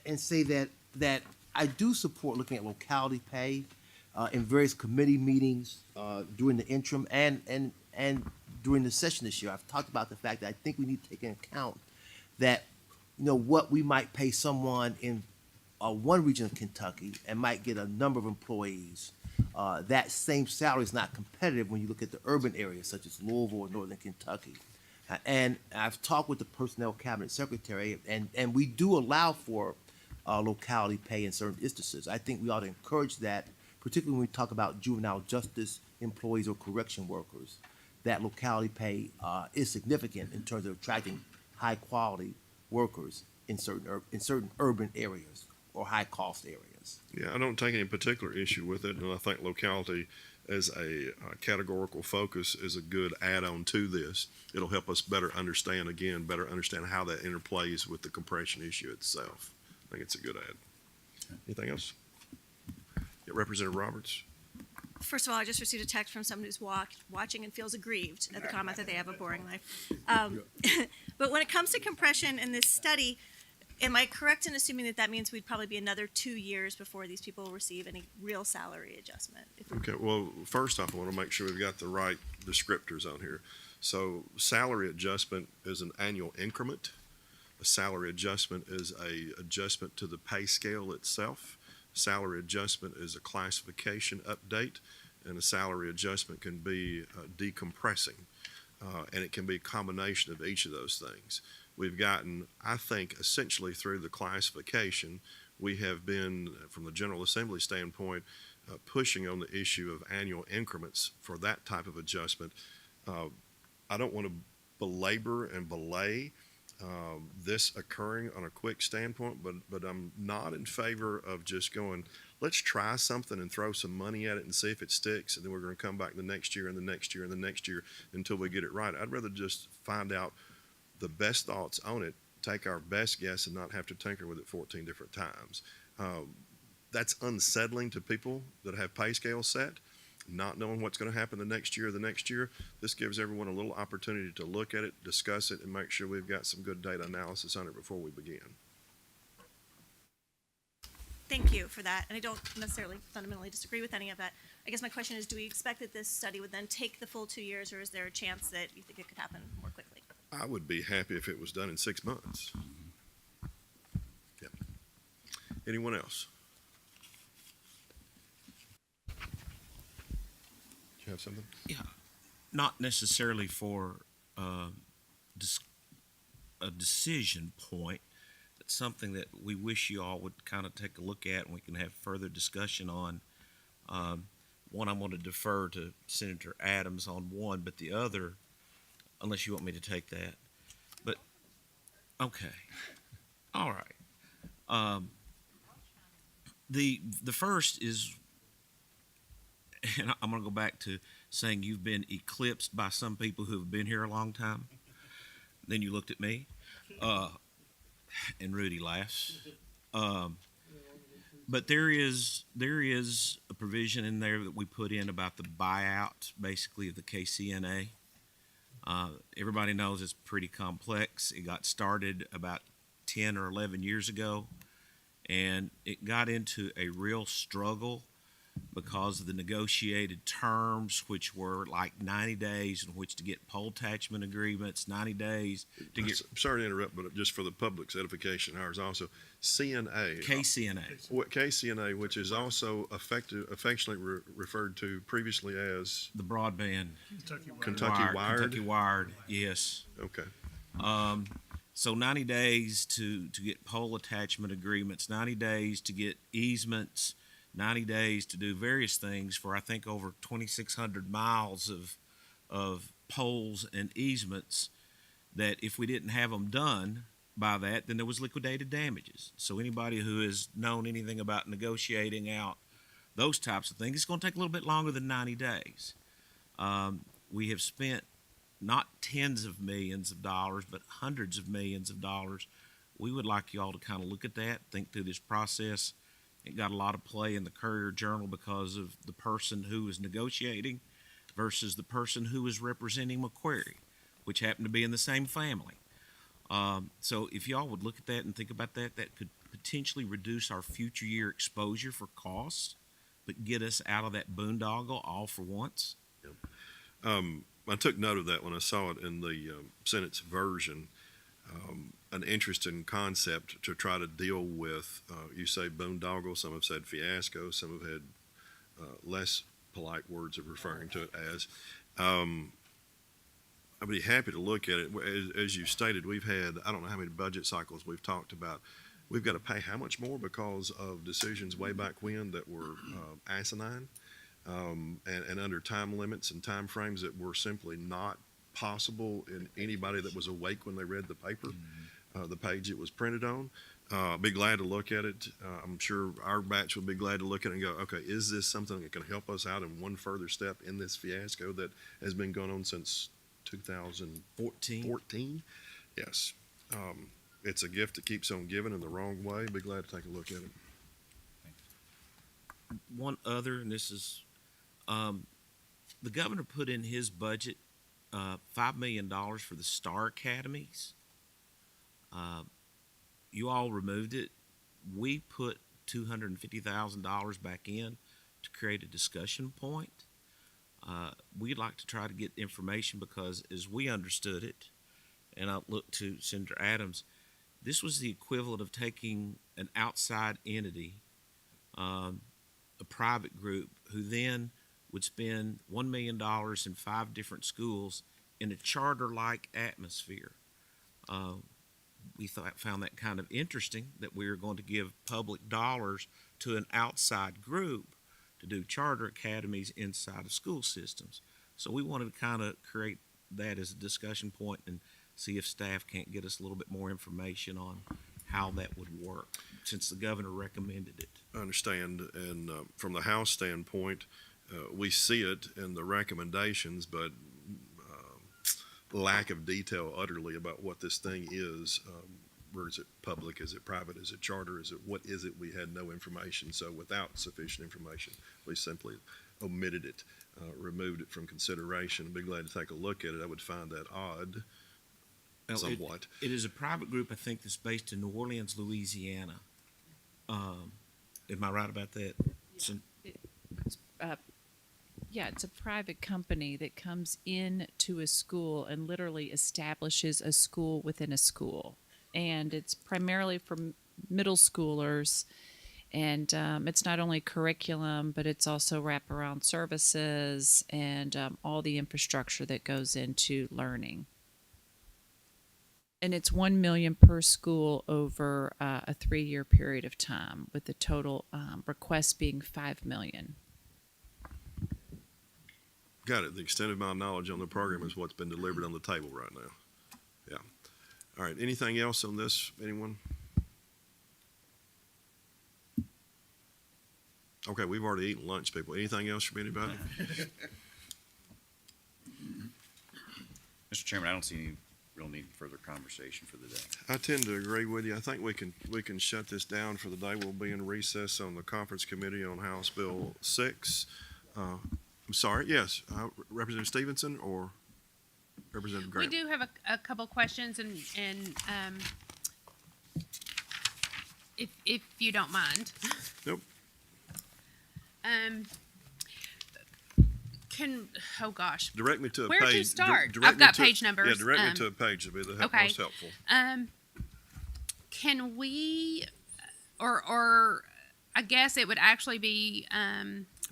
and say that I do support looking at locality pay in various committee meetings during the interim and during the session this year. I've talked about the fact that I think we need to take into account that what we might pay someone in one region of Kentucky and might get a number of employees. That same salary is not competitive when you look at the urban areas such as Louisville or Northern Kentucky. And I've talked with the Personnel Cabinet Secretary, and we do allow for locality pay in certain instances. I think we ought to encourage that, particularly when we talk about juvenile justice employees or correction workers, that locality pay is significant in terms of attracting high-quality workers in certain urban areas or high-cost areas. Yeah, I don't take any particular issue with it, and I think locality as a categorical focus is a good add-on to this. It'll help us better understand how that interplays with the compression issue itself. I think it's a good add. Anything else? Yeah, Representative Roberts. First of all, I just received a text from someone who's watching and feels aggrieved at the comment that they have a boring life. But when it comes to compression in this study, am I correct in assuming that means we'd probably be another 2 years before these people receive any real salary adjustment? Okay, well, first off, I want to make sure we've got the right descriptors on here. So salary adjustment is an annual increment. A salary adjustment is a adjustment to the pay scale itself. Salary adjustment is a classification update, and a salary adjustment can be decompressing, and it can be a combination of each of those things. we've gotten, I think, essentially through the classification, we have been, from the General Assembly standpoint, pushing on the issue of annual increments for that type of adjustment. I don't want to belabor and belay this occurring on a quick standpoint, but I'm not in favor of just going, let's try something and throw some money at it and see if it sticks, and then we're going to come back the next year and the next year and the next year until we get it right. I'd rather just find out the best thoughts on it, take our best guess, and not have to tinker with it 14 different times. That's unsettling to people that have pay scales set, not knowing what's going to happen the next year or the next year. This gives everyone a little opportunity to look at it, discuss it, and make sure we've got some good data analysis on it before we begin. Thank you for that, and I don't necessarily fundamentally disagree with any of that. I guess my question is, do we expect that this study would then take the full 2 years, or is there a chance that you think it could happen more quickly? I would be happy if it was done in 6 months. Yeah. Anyone else? Do you have something? Yeah, not necessarily for a decision point, but something that we wish you all would kind of take a look at and we can have further discussion on. One, I'm going to defer to Senator Adams on one, but the other, unless you want me to take that. But, okay. All right. The first is, and I'm going to go back to saying you've been eclipsed by some people who have been here a long time. Then you looked at me, and Rudy laughs. But there is a provision in there that we put in about the buyout, basically, of the KCNA. Everybody knows it's pretty complex. It got started about 10 or 11 years ago, and it got into a real struggle because of the negotiated terms, which were like 90 days in which to get pole attachment agreements, 90 days to get Sorry to interrupt, but just for the public's edification, ours also, CNA. KCNA, which is also affectionately referred to previously as the broadband. Kentucky Wired. Kentucky Wired, yes. Okay. So 90 days to get pole attachment agreements, 90 days to get easements, 90 days to do various things for, I think, over 2,600 miles of poles and easements, that if we didn't have them done by that, then there was liquidated damages. So anybody who has known anything about negotiating out those types of things, it's going to take a little bit longer than 90 days. We have spent not tens of millions of dollars, but hundreds of millions of dollars. We would like you all to kind of look at that, think through this process. It got a lot of play in the Courier Journal because of the person who was negotiating versus the person who was representing Macquarie, which happened to be in the same family. So if y'all would look at that and think about that, that could potentially reduce our future year exposure for costs, but get us out of that boondoggle all for once. I took note of that when I saw it in the Senate's version. An interesting concept to try to deal with. You say boondoggle, some have said fiasco, some have had less polite words of referring to it as. I'd be happy to look at it. As you stated, we've had, I don't know how many budget cycles we've talked about. We've got to pay how much more because of decisions way back when that were asinine and under time limits and time frames that were simply not possible in anybody that was awake when they read the paper, the page it was printed on. Be glad to look at it. I'm sure our batch will be glad to look at it and go, okay, is this something that can help us out in one further step in this fiasco that has been going on since 2014? Yes. It's a gift that keeps on giving in the wrong way. Be glad to take a look at it. One other, and this is, the governor put in his budget $5 million for the Star Academies. You all removed it. We put $250,000 back in to create a discussion point. We'd like to try to get information because, as we understood it, and I look to Senator Adams, this was the equivalent of taking an outside entity, a private group, who then would spend $1 million in 5 different schools in a charter-like atmosphere. we found that kind of interesting that we were going to give public dollars to an outside group to do charter academies inside of school systems. So we wanted to kind of create that as a discussion point and see if staff can't get us a little bit more information on how that would work, since the governor recommended it. I understand, and from the House standpoint, we see it in the recommendations, but lack of detail utterly about what this thing is. Where is it public? Is it private? Is it charter? Is it what is it? We had no information. So without sufficient information, we simply omitted it, removed it from consideration. I'd be glad to take a look at it. I would find that odd. Well, Somewhat. It is a private group, I think, that's based in New Orleans, Louisiana. Am I right about that? Yeah, it's a private company that comes in to a school and literally establishes a school within a school. And it's primarily for middle schoolers. And it's not only curriculum, but it's also wraparound services and all the infrastructure that goes into learning. And it's $1 million per school over a 3-year period of time, with the total request being $5 million. Got it. The extent of my knowledge on the program is what's been delivered on the table right now. Yeah. All right. Anything else on this? Anyone? Okay, we've already eaten lunch, people. Anything else from anybody? Mr. Chairman, I don't see any real need for further conversation for the day. I tend to agree with you. I think we can shut this down for the day. We'll be in recess on the conference committee on House Bill 6. I'm sorry. Yes, Representative Stevenson or Representative Graham? We do have a couple questions, and if you don't mind. Nope. Oh gosh. Direct me to a Where page. to start? Direct I've me got to- page numbers. Yeah, direct me to a page would be the okay. most helpful. Can we, or I guess it would actually be,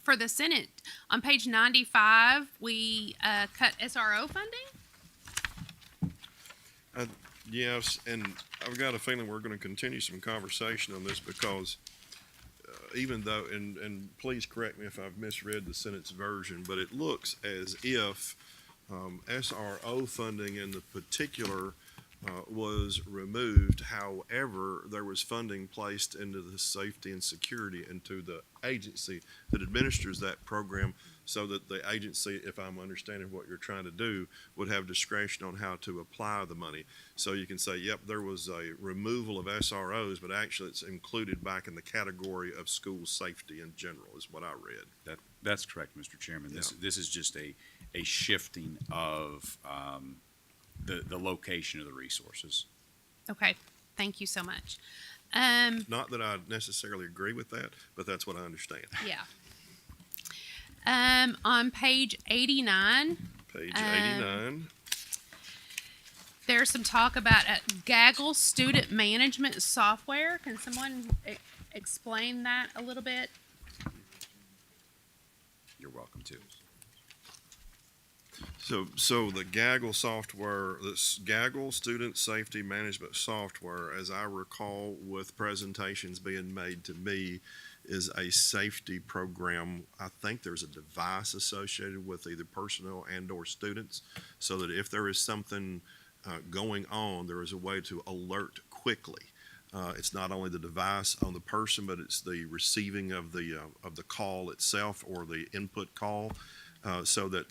for the Senate, on page 95, we cut SRO funding? Yes, and I've got a feeling we're going to continue some conversation on this because even though, and please correct me if I've misread the Senate's version, but it looks as if SRO funding in the particular was removed. However, there was funding placed into the safety and security into the agency that administers that program, so that the agency, if I'm understanding what you're trying to do, would have discretion on how to apply the money. So you can say, yep, there was a removal of SROs, but actually it's included back in the category of school safety in general, is what I read. That's correct, Mr. Chairman. This is just a shifting of the location of the resources. Okay, thank you so much. Not that I necessarily agree with that, but that's what I understand. Yeah. On page 89. Page 89. There's some talk about Gaggle student management software. Can someone explain that a little bit? You're welcome to. So the Gaggle software, this Gaggle Student Safety Management Software, as I recall with presentations being made to me, is a safety program. I think there's a device associated with either personnel and or students, so that if there is something going on, there is a way to alert quickly. It's not only the device on the person, but it's the receiving of the call itself or the input call, so that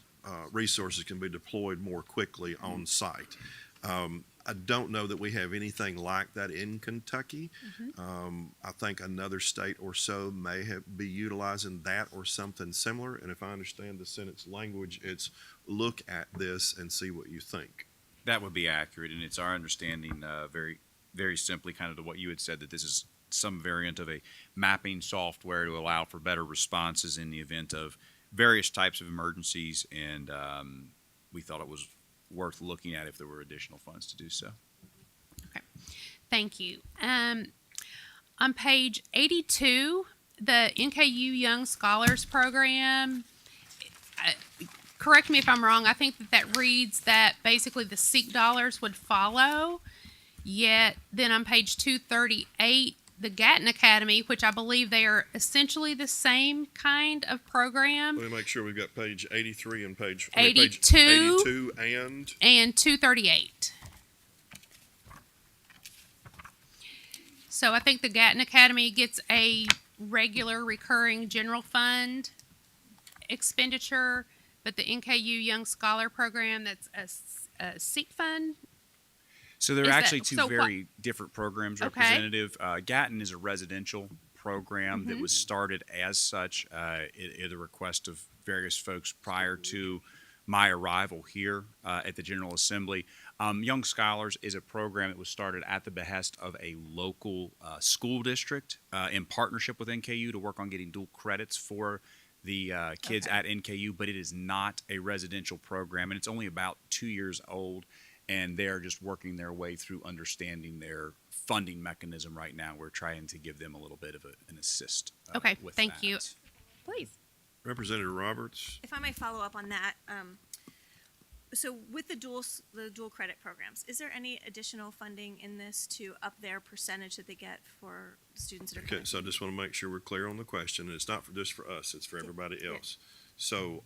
resources can be deployed more quickly on site. I don't know that we have anything like that in Kentucky. I think another state or so may be utilizing that or something similar. And if I understand the Senate's language, it's look at this and see what you think. That would be accurate, and it's our understanding, very, very simply, kind of to what you had said, that this is some variant of a mapping software to allow for better responses in the event of various types of emergencies, and we thought it was worth looking at if there were additional funds to do so. Okay, thank you. On page 82, the NKU Young Scholars Program, correct me if I'm wrong, I think that reads that basically the SEEK dollars would follow Yet then on page 238, the Gatton Academy, which I believe they are essentially the same kind of program, Let me make sure we've got page 83 and page 82 and 238. So I think the Gatton Academy gets a regular recurring general fund expenditure, but the NKU Young Scholar Program, that's a seat fund. So there are Is that- actually two so very different programs, Okay. Representative. Gatton is a residential program that was started as such at the request of various folks prior to my arrival here at the General Assembly. Young Scholars is a program that was started at the behest of a local school district in partnership with NKU to work on getting dual credits for the kids at NKU, but it is not a residential program, and it's only about 2 years old. And they're just working their way through understanding their funding mechanism right now. We're trying to give them a little bit of an assist. Okay, with thank that. you. Please. Representative Roberts. If I may follow up on that, so with the dual credit programs, is there any additional funding in this to up their percentage that they get for students that are Okay, coming? so I just want to make sure we're clear on the question. It's not just for us, it's for everybody else. So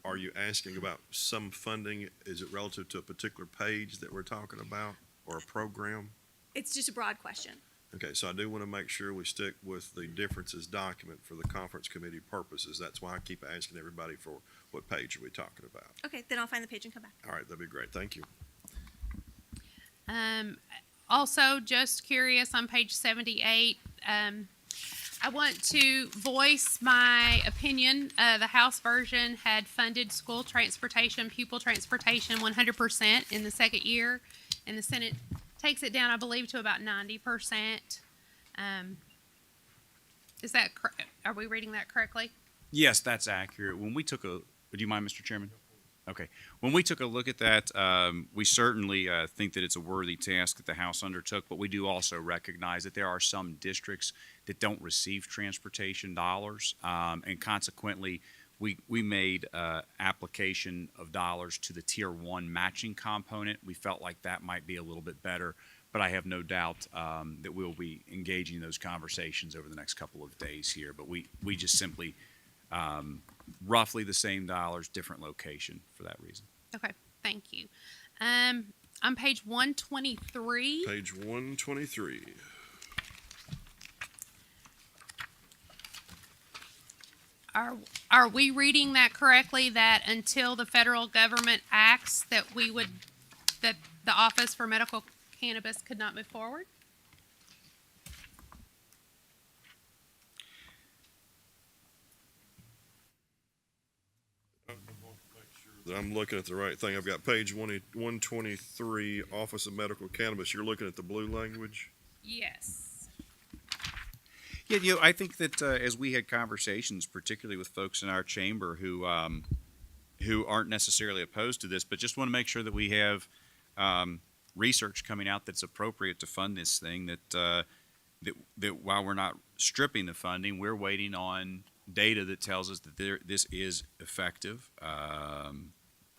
are you asking about some funding? Is it relative to a particular page that we're talking about or a program? It's just a broad question. Okay, so I do want to make sure we stick with the differences document for the conference committee purposes. That's why I keep asking everybody for what page are we talking about. Okay, then I'll find the page and come back. All right, that'd be great. Thank you. Also, just curious on page 78, I want to voice my opinion. The House version had funded school transportation, pupil transportation 100% in the second year, and the Senate takes it down, I believe, to about 90%. Is that are we reading that correctly? Yes, that's accurate. When we took do you mind, Mr. Chairman? Okay. When we took a look at that, we certainly think that it's a worthy task that the House undertook, but we do also recognize that there are some districts that don't receive transportation dollars, and consequently, we made application of dollars to the Tier 1 matching component. We felt like that might be a little bit better, but I have no doubt that we'll be engaging those conversations over the next couple of days here. But we just simply roughly the same dollars, different location for that reason. Okay, thank you. On page 123. Page 123. Are we reading that correctly, that until the federal government acts that the Office for Medical Cannabis could not move forward? That I'm looking at the right thing. I've got page 123, Office of Medical Cannabis. You're looking at the blue language? Yes. Yeah, I think that as we had conversations, particularly with folks in our chamber who aren't necessarily opposed to this, but just want to make sure that we have research coming out that's appropriate to fund this thing. That while we're not stripping the funding, we're waiting on data that tells us that this is effective,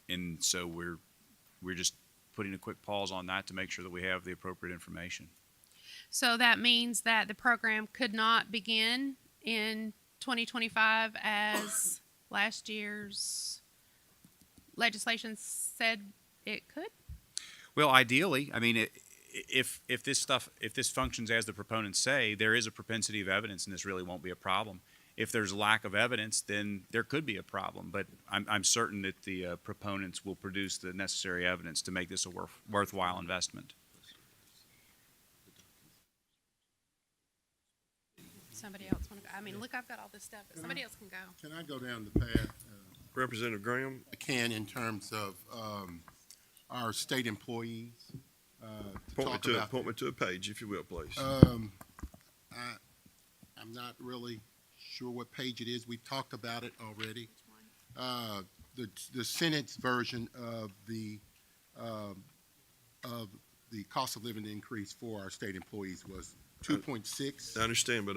and so we're just putting a quick pause on that to make sure that we have the appropriate information. So that means that the program could not begin in 2025 as last year's legislation said it could? Well, ideally, I mean, if this functions as the proponents say, there is a propensity of evidence, and this really won't be a problem. If there's a lack of evidence, then there could be a problem. But I'm certain that the proponents will produce the necessary evidence to make this a worthwhile investment. Somebody else want to go? I mean, look, I've got all this stuff, but somebody else can go. Can I go down the path? Representative Graham? I can in terms of our state employees. Point me to a page, if you will, please. I'm not really sure what page it is. We've talked about it already. The Senate's version of the cost of living increase for our state employees was 2.6. I understand, but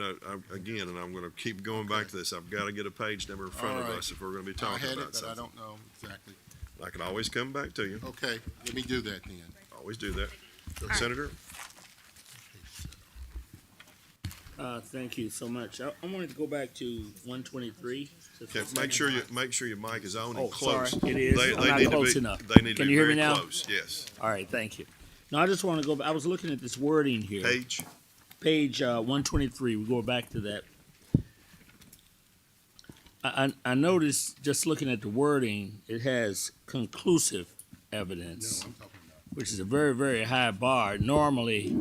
again, and I'm going to keep going back to this, I've got to get a page number in front of us if we're going to be talking I had about it, but something. I don't know exactly. I can always come back to you. Okay, let me do that then. Always do that. right. Senator? Thank you so much. I wanted to go back to 123. Okay, make sure your mic is on and Oh, close. sorry, it is. They I'm not need to close be, enough. They need to Can be you hear me very now? close, yes. All right, thank you. No, I just want to go. I was looking at this wording here. Page 123. We go back to that. I noticed just looking at the wording, it has conclusive evidence, which is a very, very high bar. Normally,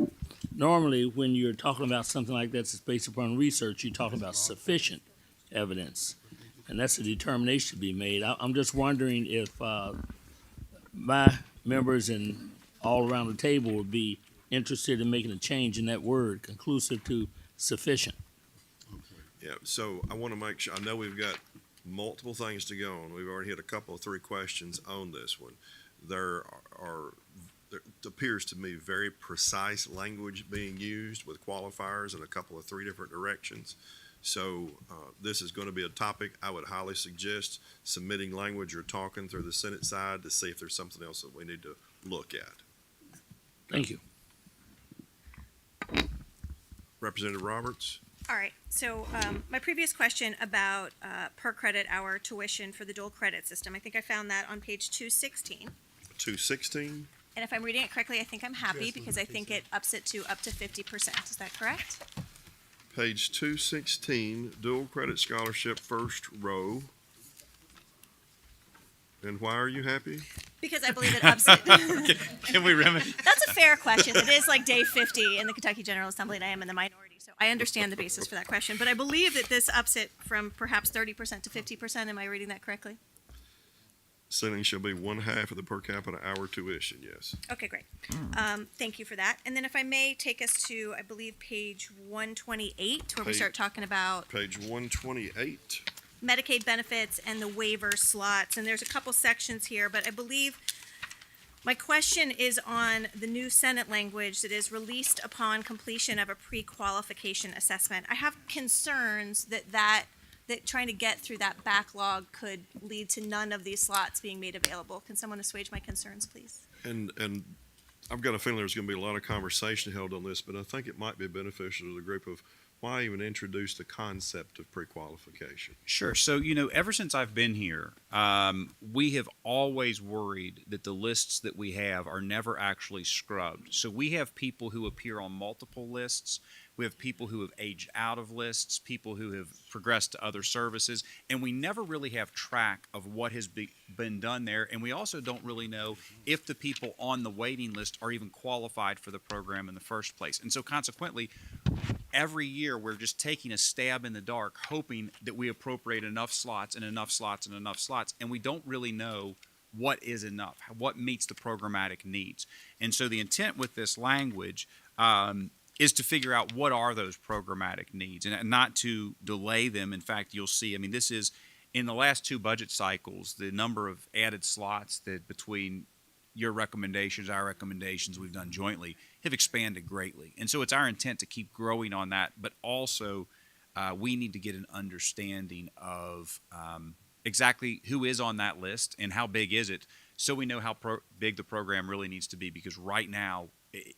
when you're talking about something like that that's based upon research, you're talking about sufficient evidence, and that's a determination to be made. I'm just wondering if my members and all around the table would be interested in making a change in that word, conclusive to sufficient. Yeah, so I want to make sure, I know we've got multiple things to go on. We've already had a couple of 3 questions on this one. There appears to me very precise language being used with qualifiers in a couple of 3 different directions. So this is going to be a topic I would highly suggest submitting language or talking through the Senate side to see if there's something else that we need to look at. Thank you. Representative Roberts? All right, so my previous question about per credit hour tuition for the dual credit system, I think I found that on page 216. 216? And if I'm reading it correctly, I think I'm happy because I think it ups it to up to 50%. Is that correct? Page 216, dual credit scholarship, first row. And why are you happy? Because I believe it ups it. Can we remedy? That's a fair question. It is like day 50 in the Kentucky General Assembly, and I am in the minority, so I understand the basis for that question. But I believe that this ups it from perhaps 30% to 50%. Am I reading that correctly? Ceiling shall be 1/2 of the per capita hour tuition, yes. Okay, great. Thank you for that. And then if I may take us to, I believe, page 128, where we start talking about Page 128. Medicaid benefits and the waiver slots. And there's a couple sections here, but I believe my question is on the new Senate language that is released upon completion of a pre-qualification assessment. I have concerns that trying to get through that backlog could lead to none of these slots being made available. Can someone assuage my concerns, please? And I've got a feeling there's going to be a lot of conversation held on this, but I think it might be beneficial to the group of why even introduce the concept of pre-qualification? Sure. So, ever since I've been here, we have always worried that the lists that we have are never actually scrubbed. So we have people who appear on multiple lists. We have people who have aged out of lists, people who have progressed to other services, and we never really have track of what has been done there. And we also don't really know if the people on the waiting list are even qualified for the program in the first place. And so consequently, every year we're just taking a stab in the dark, hoping that we appropriate enough slots and enough slots and enough slots, and we don't really know what is enough, what meets the programmatic needs. And so the intent with this language is to figure out what are those programmatic needs and not to delay them. In fact, you'll see, this is, in the last 2 budget cycles, the number of added slots that between your recommendations, our recommendations we've done jointly have expanded greatly. And so it's our intent to keep growing on that, but also we need to get an understanding of exactly who is on that list and how big is it, so we know how big the program really needs to be, because right now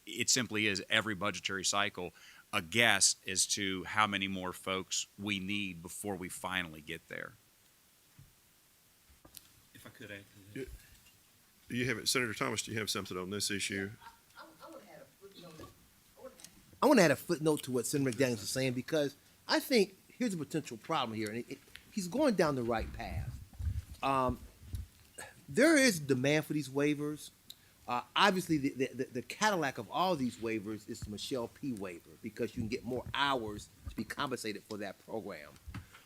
it simply is, every budgetary cycle, a guess as to how many more folks we need before we finally get there. If I could add to that. Do you have it, Senator Thomas, do you have something on this issue? I want to add a footnote to what Senator McDaniels is saying, because I think here's a potential problem here, and he's going down the right path. There is demand for these waivers. Obviously, the Cadillac of all these waivers is the Michelle P. waiver, because you can get more hours to be compensated for that program.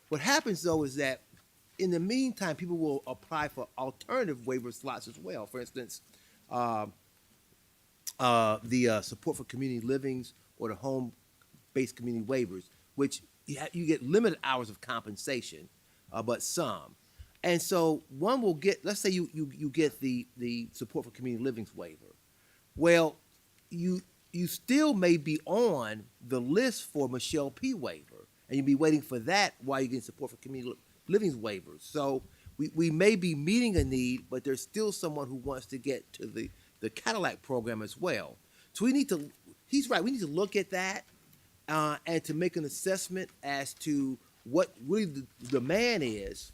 What happens, though, is that in the meantime, people will apply for alternative waiver slots as well. For instance, the support for community livings or the home-based community waivers, which you get limited hours of compensation, but some. And so one will get, let's say you get the support for community livings waiver. Well, you still may be on the list for Michelle P. waiver, and you'll be waiting for that while you're getting support for community livings waivers. So we may be meeting a need, but there's still someone who wants to get to the Cadillac program as well. So we need to, he's right, we need to look at that and to make an assessment as to what really the demand is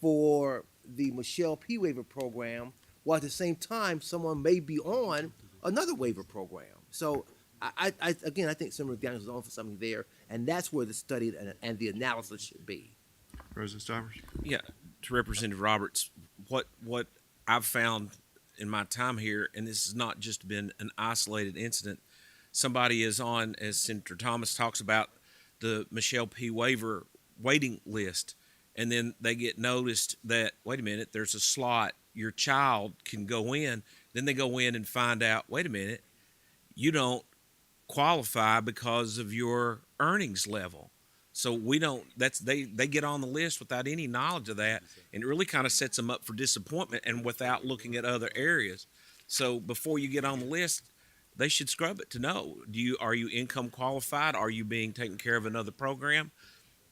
for the Michelle P. waiver program, while at the same time someone may be on another waiver program. So again, I think Senator McDaniel is on for something there, and that's where the study and the analysis should be. President Stivers? Yeah, to Representative Roberts, what I've found in my time here, and this has not just been an isolated incident, somebody is on, as Senator Thomas talks about, the Michelle P. waiver waiting list, and then they get noticed that, wait a minute, there's a slot, your child can go in. Then they go in and find out, wait a minute, you don't qualify because of your earnings level. So we don't, they get on the list without any knowledge of that, and it really kind of sets them up for disappointment and without looking at other areas. So before you get on the list, they should scrub it to know, are you income qualified? Are you being taken care of another program?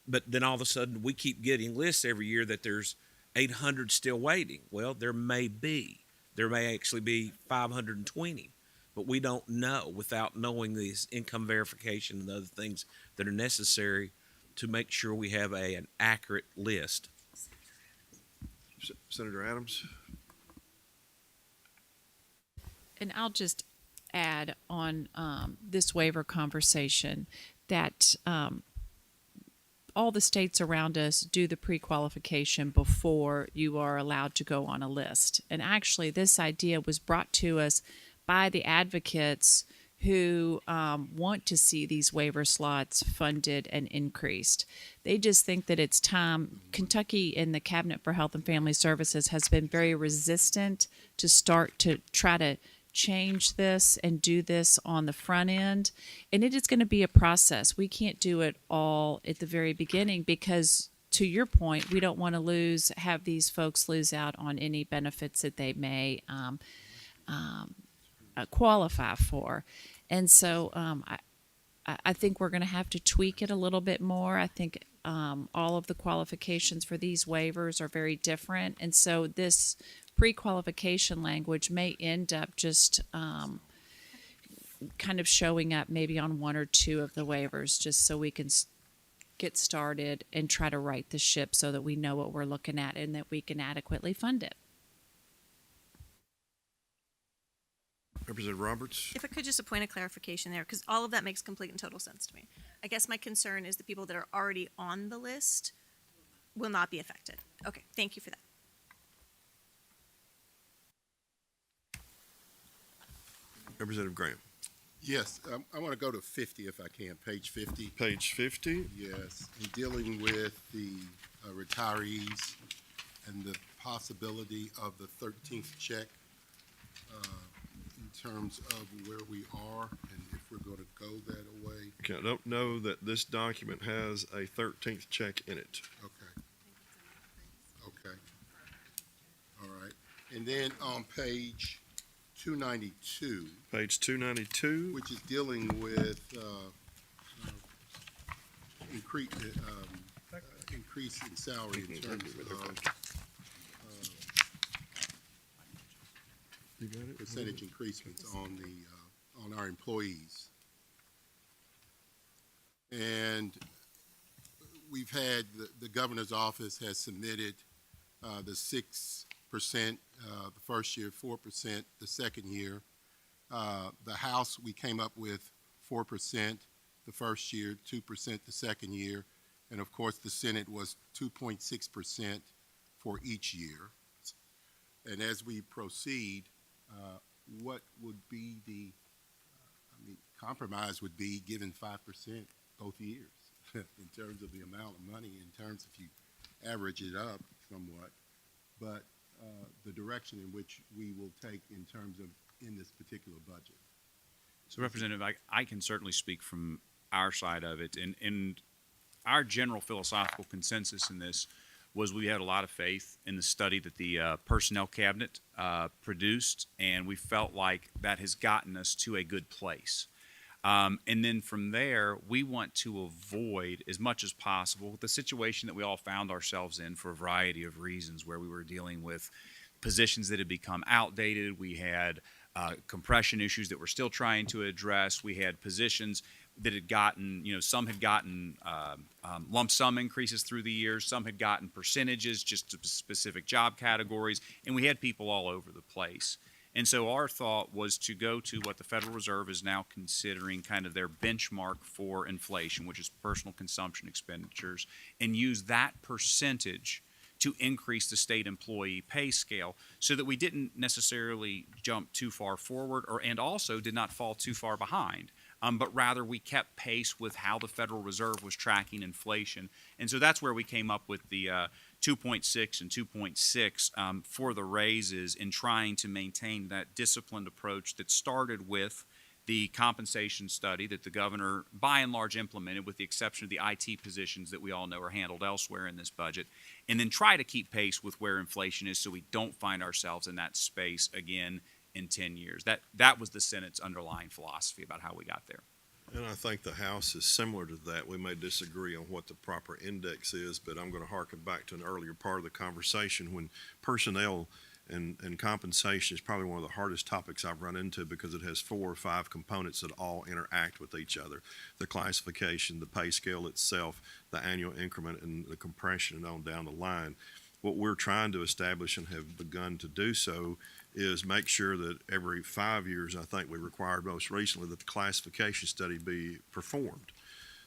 But then all of a sudden we keep getting lists every year that there's 800 still waiting. Well, there may actually be 520, but we don't know without knowing these income verification and other things that are necessary to make sure we have an accurate list. Senator Adams? And I'll just add on this waiver conversation that all the states around us do the pre-qualification before you are allowed to go on a list. And actually, this idea was brought to us by the advocates who want to see these waiver slots funded and increased. They just think that it's time. Kentucky in the Cabinet for Health and Family Services has been very resistant to start to try to change this and do this on the front end. And it is going to be a process. We can't do it all at the very beginning because, to your point, we don't want to have these folks lose out on any benefits that they may qualify for. And so I think we're going to have to tweak it a little bit more. I think all of the qualifications for these waivers are very different. And so this pre-qualification language may end up just kind of showing up maybe on one or two of the waivers, just so we can get started and try to right the ship so that we know what we're looking at and that we can adequately fund it. Representative Roberts? If I could, just a point of clarification there, because all of that makes complete and total sense to me. I guess my concern is the people that are already on the list will not be affected. Okay, thank you for that. Representative Graham? Yes, I want to go to 50 if I can, page 50. Page 50? Yes, in dealing with the retirees and the possibility of the 13th check in terms of where we are and if we're going to go that way. Okay, I don't know that this document has a 13th check in it. Okay. Okay. All right. And then on page 292. Page 292. Which is dealing with increase in salary in terms of percentage increasements on our employees. And we've had, the governor's office has submitted the 6% the first year, 4% the second year. The House, we came up with 4% the first year, 2% the second year, and of course the Senate was 2.6% for each year. And as we proceed, what would be compromise would be given 5% both years in terms of the amount of money, in terms if you average it up somewhat, but the direction in which we will take in terms of in this particular budget. So, Representative, I can certainly speak from our side of it, and our general philosophical consensus in this was we had a lot of faith in the study that the Personnel Cabinet produced, and we felt like that has gotten us to a good place. And then from there, we want to avoid as much as possible the situation that we all found ourselves in for a variety of reasons, where we were dealing with positions that had become outdated. We had compression issues that we're still trying to address. We had positions that had gotten, some had gotten lump sum increases through the years, some had gotten percentages, just to specific job categories, and we had people all over the place. And so our thought was to go to what the Federal Reserve is now considering kind of their benchmark for inflation, which is personal consumption expenditures, and use that percentage to increase the state employee pay scale so that we didn't necessarily jump too far forward and also did not fall too far behind. But rather we kept pace with how the Federal Reserve was tracking inflation. And so that's where we came up with the 2.6 and 2.6 for the raises in trying to maintain that disciplined approach that started with the compensation study that the governor by and large implemented, with the exception of the IT positions that we all know are handled elsewhere in this budget, and then try to keep pace with where inflation is so we don't find ourselves in that space again in 10 years. That was the Senate's underlying philosophy about how we got there. And I think the House is similar to that. We may disagree on what the proper index is, but I'm going to harken back to an earlier part of the conversation when personnel and compensation is probably one of the hardest topics I've run into because it has 4 or 5 components that all interact with each other. The classification, the pay scale itself, the annual increment, and the compression and on down the line. What we're trying to establish and have begun to do so is make sure that every 5 years, I think we required most recently, that the classification study be performed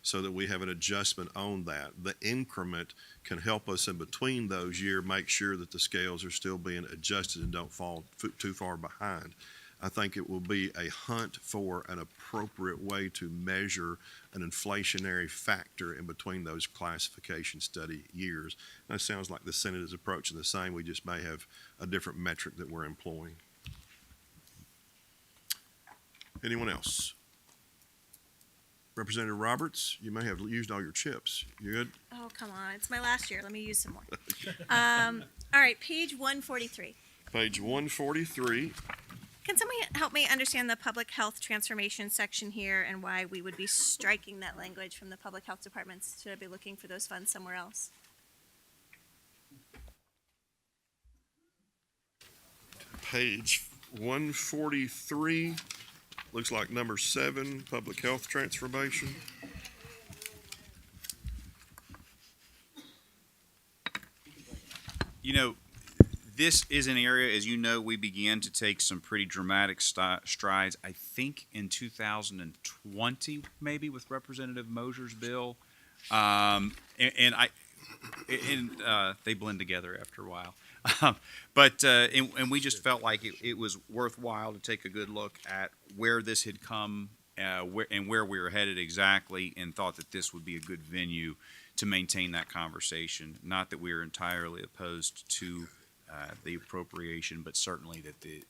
so that we have an adjustment on that. The increment can help us in between those years make sure that the scales are still being adjusted and don't fall too far behind. I think it will be a hunt for an appropriate way to measure an inflationary factor in between those classification study years. And it sounds like the Senate is approaching the same. We just may have a different metric that we're employing. Anyone else? Representative Roberts, you may have used all your chips. You good? Oh, come on. It's my last year. Let me use some more. All right, page 143. Page 143. Can somebody help me understand the public health transformation section here and why we would be striking that language from the public health departments? Should I be looking for those funds somewhere else? Page 143, looks like number 7, public health transformation. This is an area, as you know, we began to take some pretty dramatic strides, I think in 2020, maybe with Representative Moser's bill. And they blend together after a while. But we just felt like it was worthwhile to take a good look at where this had come where we were headed exactly, and thought that this would be a good venue to maintain that conversation. Not that we are entirely opposed to the appropriation, but certainly that the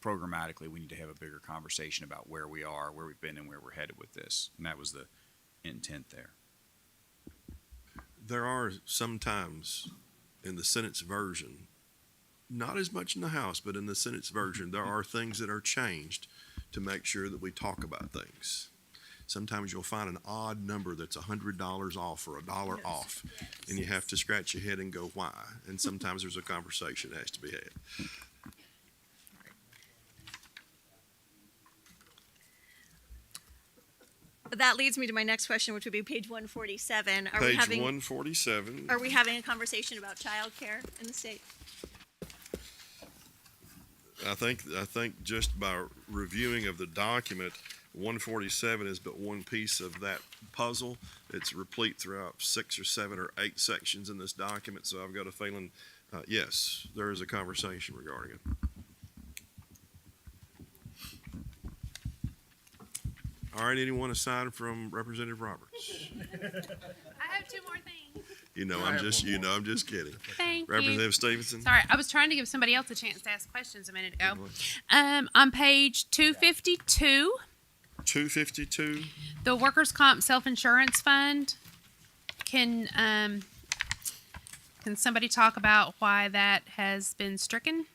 programmatically we need to have a bigger conversation about where we are, where we've been, and where we're headed with this. And that was the intent there. There are sometimes in the Senate's version, not as much in the House, but in the Senate's version, there are things that are changed to make sure that we talk about things. Sometimes you'll find an odd number that's $100 off or $1 off, and you have to scratch your head and go, why? And sometimes there's a conversation that has to be had. That leads me to my next question, which would be page 147. Page 147. Are we having a conversation about childcare in the state? I think just by reviewing of the document, 147 is but one piece of that puzzle. It's replete throughout 6 or 7 or 8 sections in this document, so I've got a feeling, yes, there is a conversation regarding it. All right, anyone aside from Representative Roberts? I have 2 more things. I'm just kidding. Thank Representative you. Stevenson? Sorry, I was trying to give somebody else a chance to ask questions a minute ago. On page 252, 252. the workers' comp self-insurance fund, can somebody talk about why that has been stricken?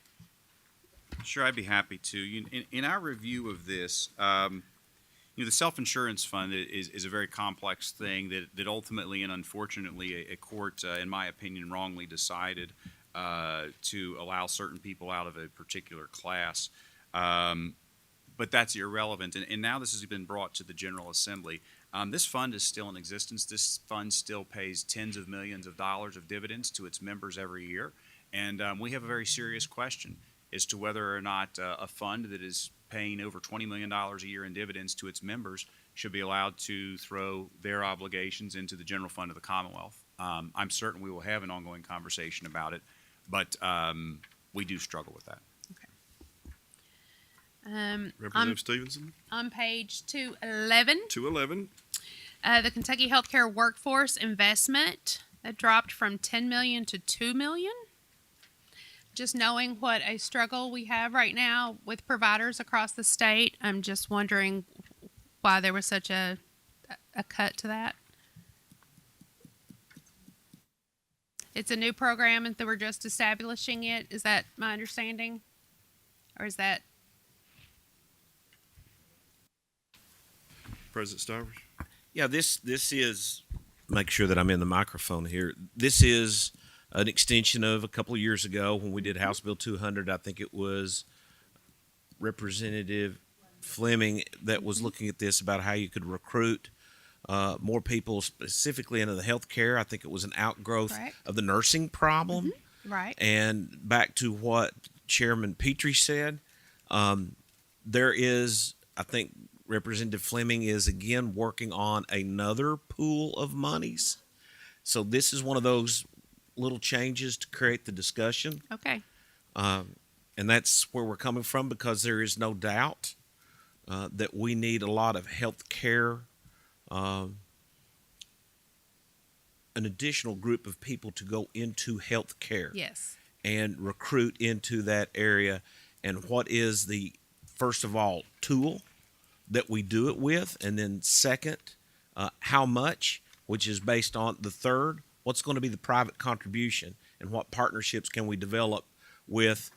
Sure, I'd be happy to. In our review of this, the self-insurance fund is a very complex thing that ultimately and unfortunately a court, in my opinion, wrongly decided to allow certain people out of a particular class. But that's irrelevant. And now this has been brought to the General Assembly. This fund is still in existence. This fund still pays tens of millions of dollars of dividends to its members every year. And we have a very serious question as to whether or not a fund that is paying over $20 million a year in dividends to its members should be allowed to throw their obligations into the general fund of the Commonwealth. I'm certain we will have an ongoing conversation about it, but we do struggle with that. Representative Stevenson, On page 211, 211. the Kentucky Healthcare Workforce Investment that dropped from 10 million to 2 million. Just knowing what a struggle we have right now with providers across the state, I'm just wondering why there was such a cut to that. It's a new program and we're just establishing it. Is that my understanding? Or is that? President Stivers. Yeah, this is, make sure that I'm in the microphone here. This is an extension of a couple of years ago when we did House Bill 200. I think it was Representative Fleming that was looking at this about how you could recruit more people specifically into the healthcare. I think it was an outgrowth Correct. of the nursing problem. Right. And back to what Chairman Petrie said, there is, I think Representative Fleming is again working on another pool of monies. So this is one of those little changes to create the discussion. Okay. And that's where we're coming from, because there is no doubt that we need a lot of health care, an additional group of people to go into health care. Yes. And recruit into that area. And what is the, first of all, tool that we do it with? And then second, how much, which is based on the third, what's going to be the private contribution, and what partnerships can we develop with,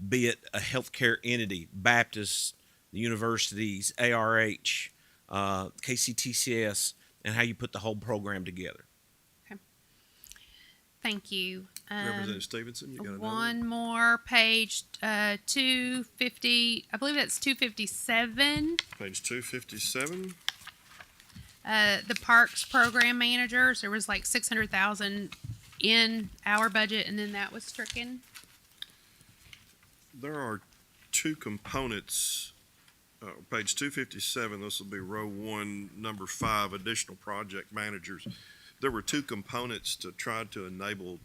be it a healthcare entity, Baptist, the universities, ARH, KCTCS, and how you put the whole program together. Thank you. Representative Stevenson, you got another One more page, 250. I believe that's 257. Page 257. The parks program managers. There was like 600,000 in our budget, and then that was stricken. There are two components. Page 257, this will be row 1, number 5, additional project managers. There were two components to try to enable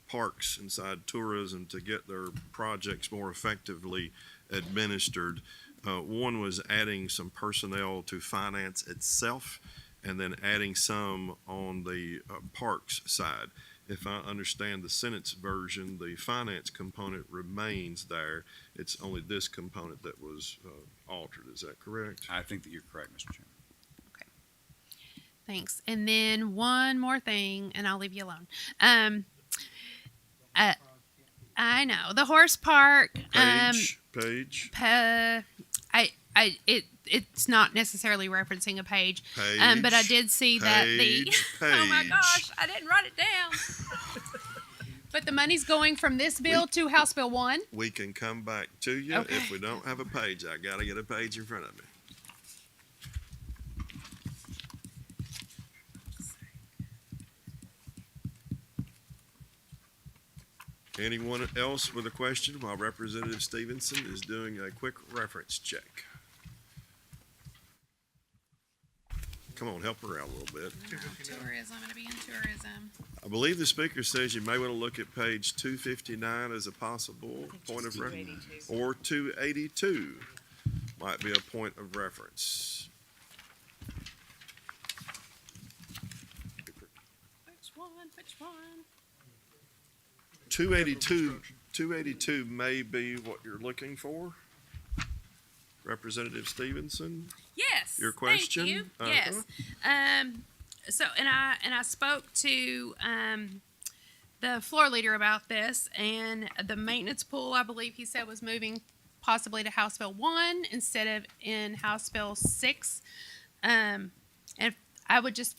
parks inside tourism to get their projects more effectively administered. One was adding some personnel to finance itself, and then adding some on the parks side. If I understand the Senate's version, the finance component remains there. It's only this component that was altered. Is that correct? I think that you're correct, Mr. Chairman. Thanks. And then one more thing, and I'll leave you alone. I know the horse park. Page. It's not necessarily referencing a page. But I did see that the. Oh my gosh! I didn't write it down. But the money's going from this bill to House Bill 1. We can come back to you if we don't have a page. I got to get a page in front of me. Anyone else with a question while Representative Stevenson is doing a quick reference check? Come on, help her out a little bit. Tourism. I'm going to be in tourism. I believe the speaker says you may want to look at page 259 as a possible point of reference, or 282 might be a point of reference. Which one? 282 may be what you're looking for. Representative Stevenson? Yes. Your question? Thank you. Yes. So, and I spoke to the floor leader about this, and the maintenance pool, I believe he said, was moving possibly to House Bill 1 instead of in House Bill 6. And I would just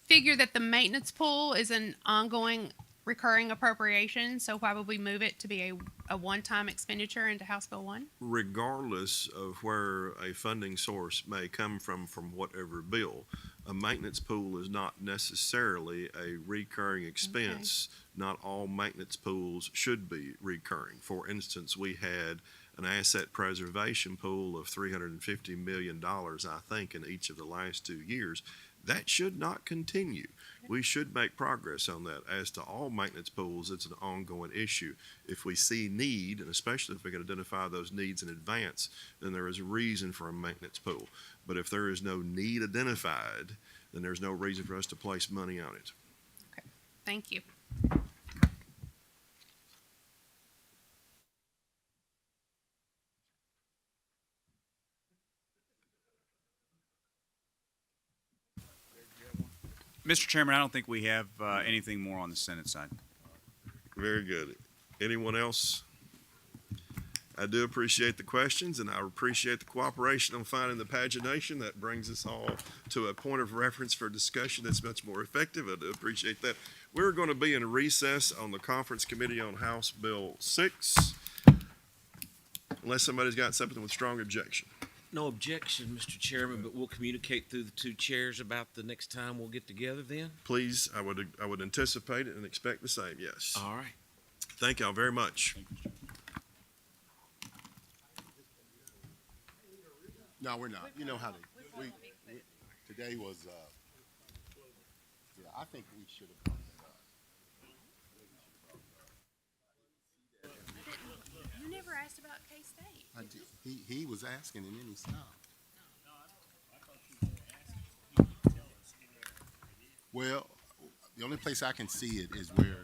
figure that the maintenance pool is an ongoing recurring appropriation, so why would we move it to be a one-time expenditure into House Bill 1? Regardless of where a funding source may come from whatever bill, a maintenance pool is not necessarily a recurring expense. Not all maintenance pools should be recurring. For instance, we had an asset preservation pool of $350 million, I think, in each of the last 2 years. That should not continue. We should make progress on that. As to all maintenance pools, it's an ongoing issue. If we see need, and especially if we can identify those needs in advance, then there is a reason for a maintenance pool. But if there is no need identified, then there's no reason for us to place money on it. Okay, thank you. Mr. Chairman, I don't think we have anything more on the Senate side. Very good. Anyone else? I do appreciate the questions, and I appreciate the cooperation on finding the pagination. That brings us all to a point of reference for discussion that's much more effective. I do appreciate that. We're going to be in recess on the Conference Committee on House Bill 6, unless somebody's got something with strong objection. No objection, Mr. Chairman, but we'll communicate through the two chairs about the next time we'll get together then? Please, I would anticipate it and expect the same, yes. All right. Thank y'all very much. No, we're not. You know how today was, yeah, I think we should have. You never asked about K-State. He was asking and then he stopped. Well, the only place I can see it is where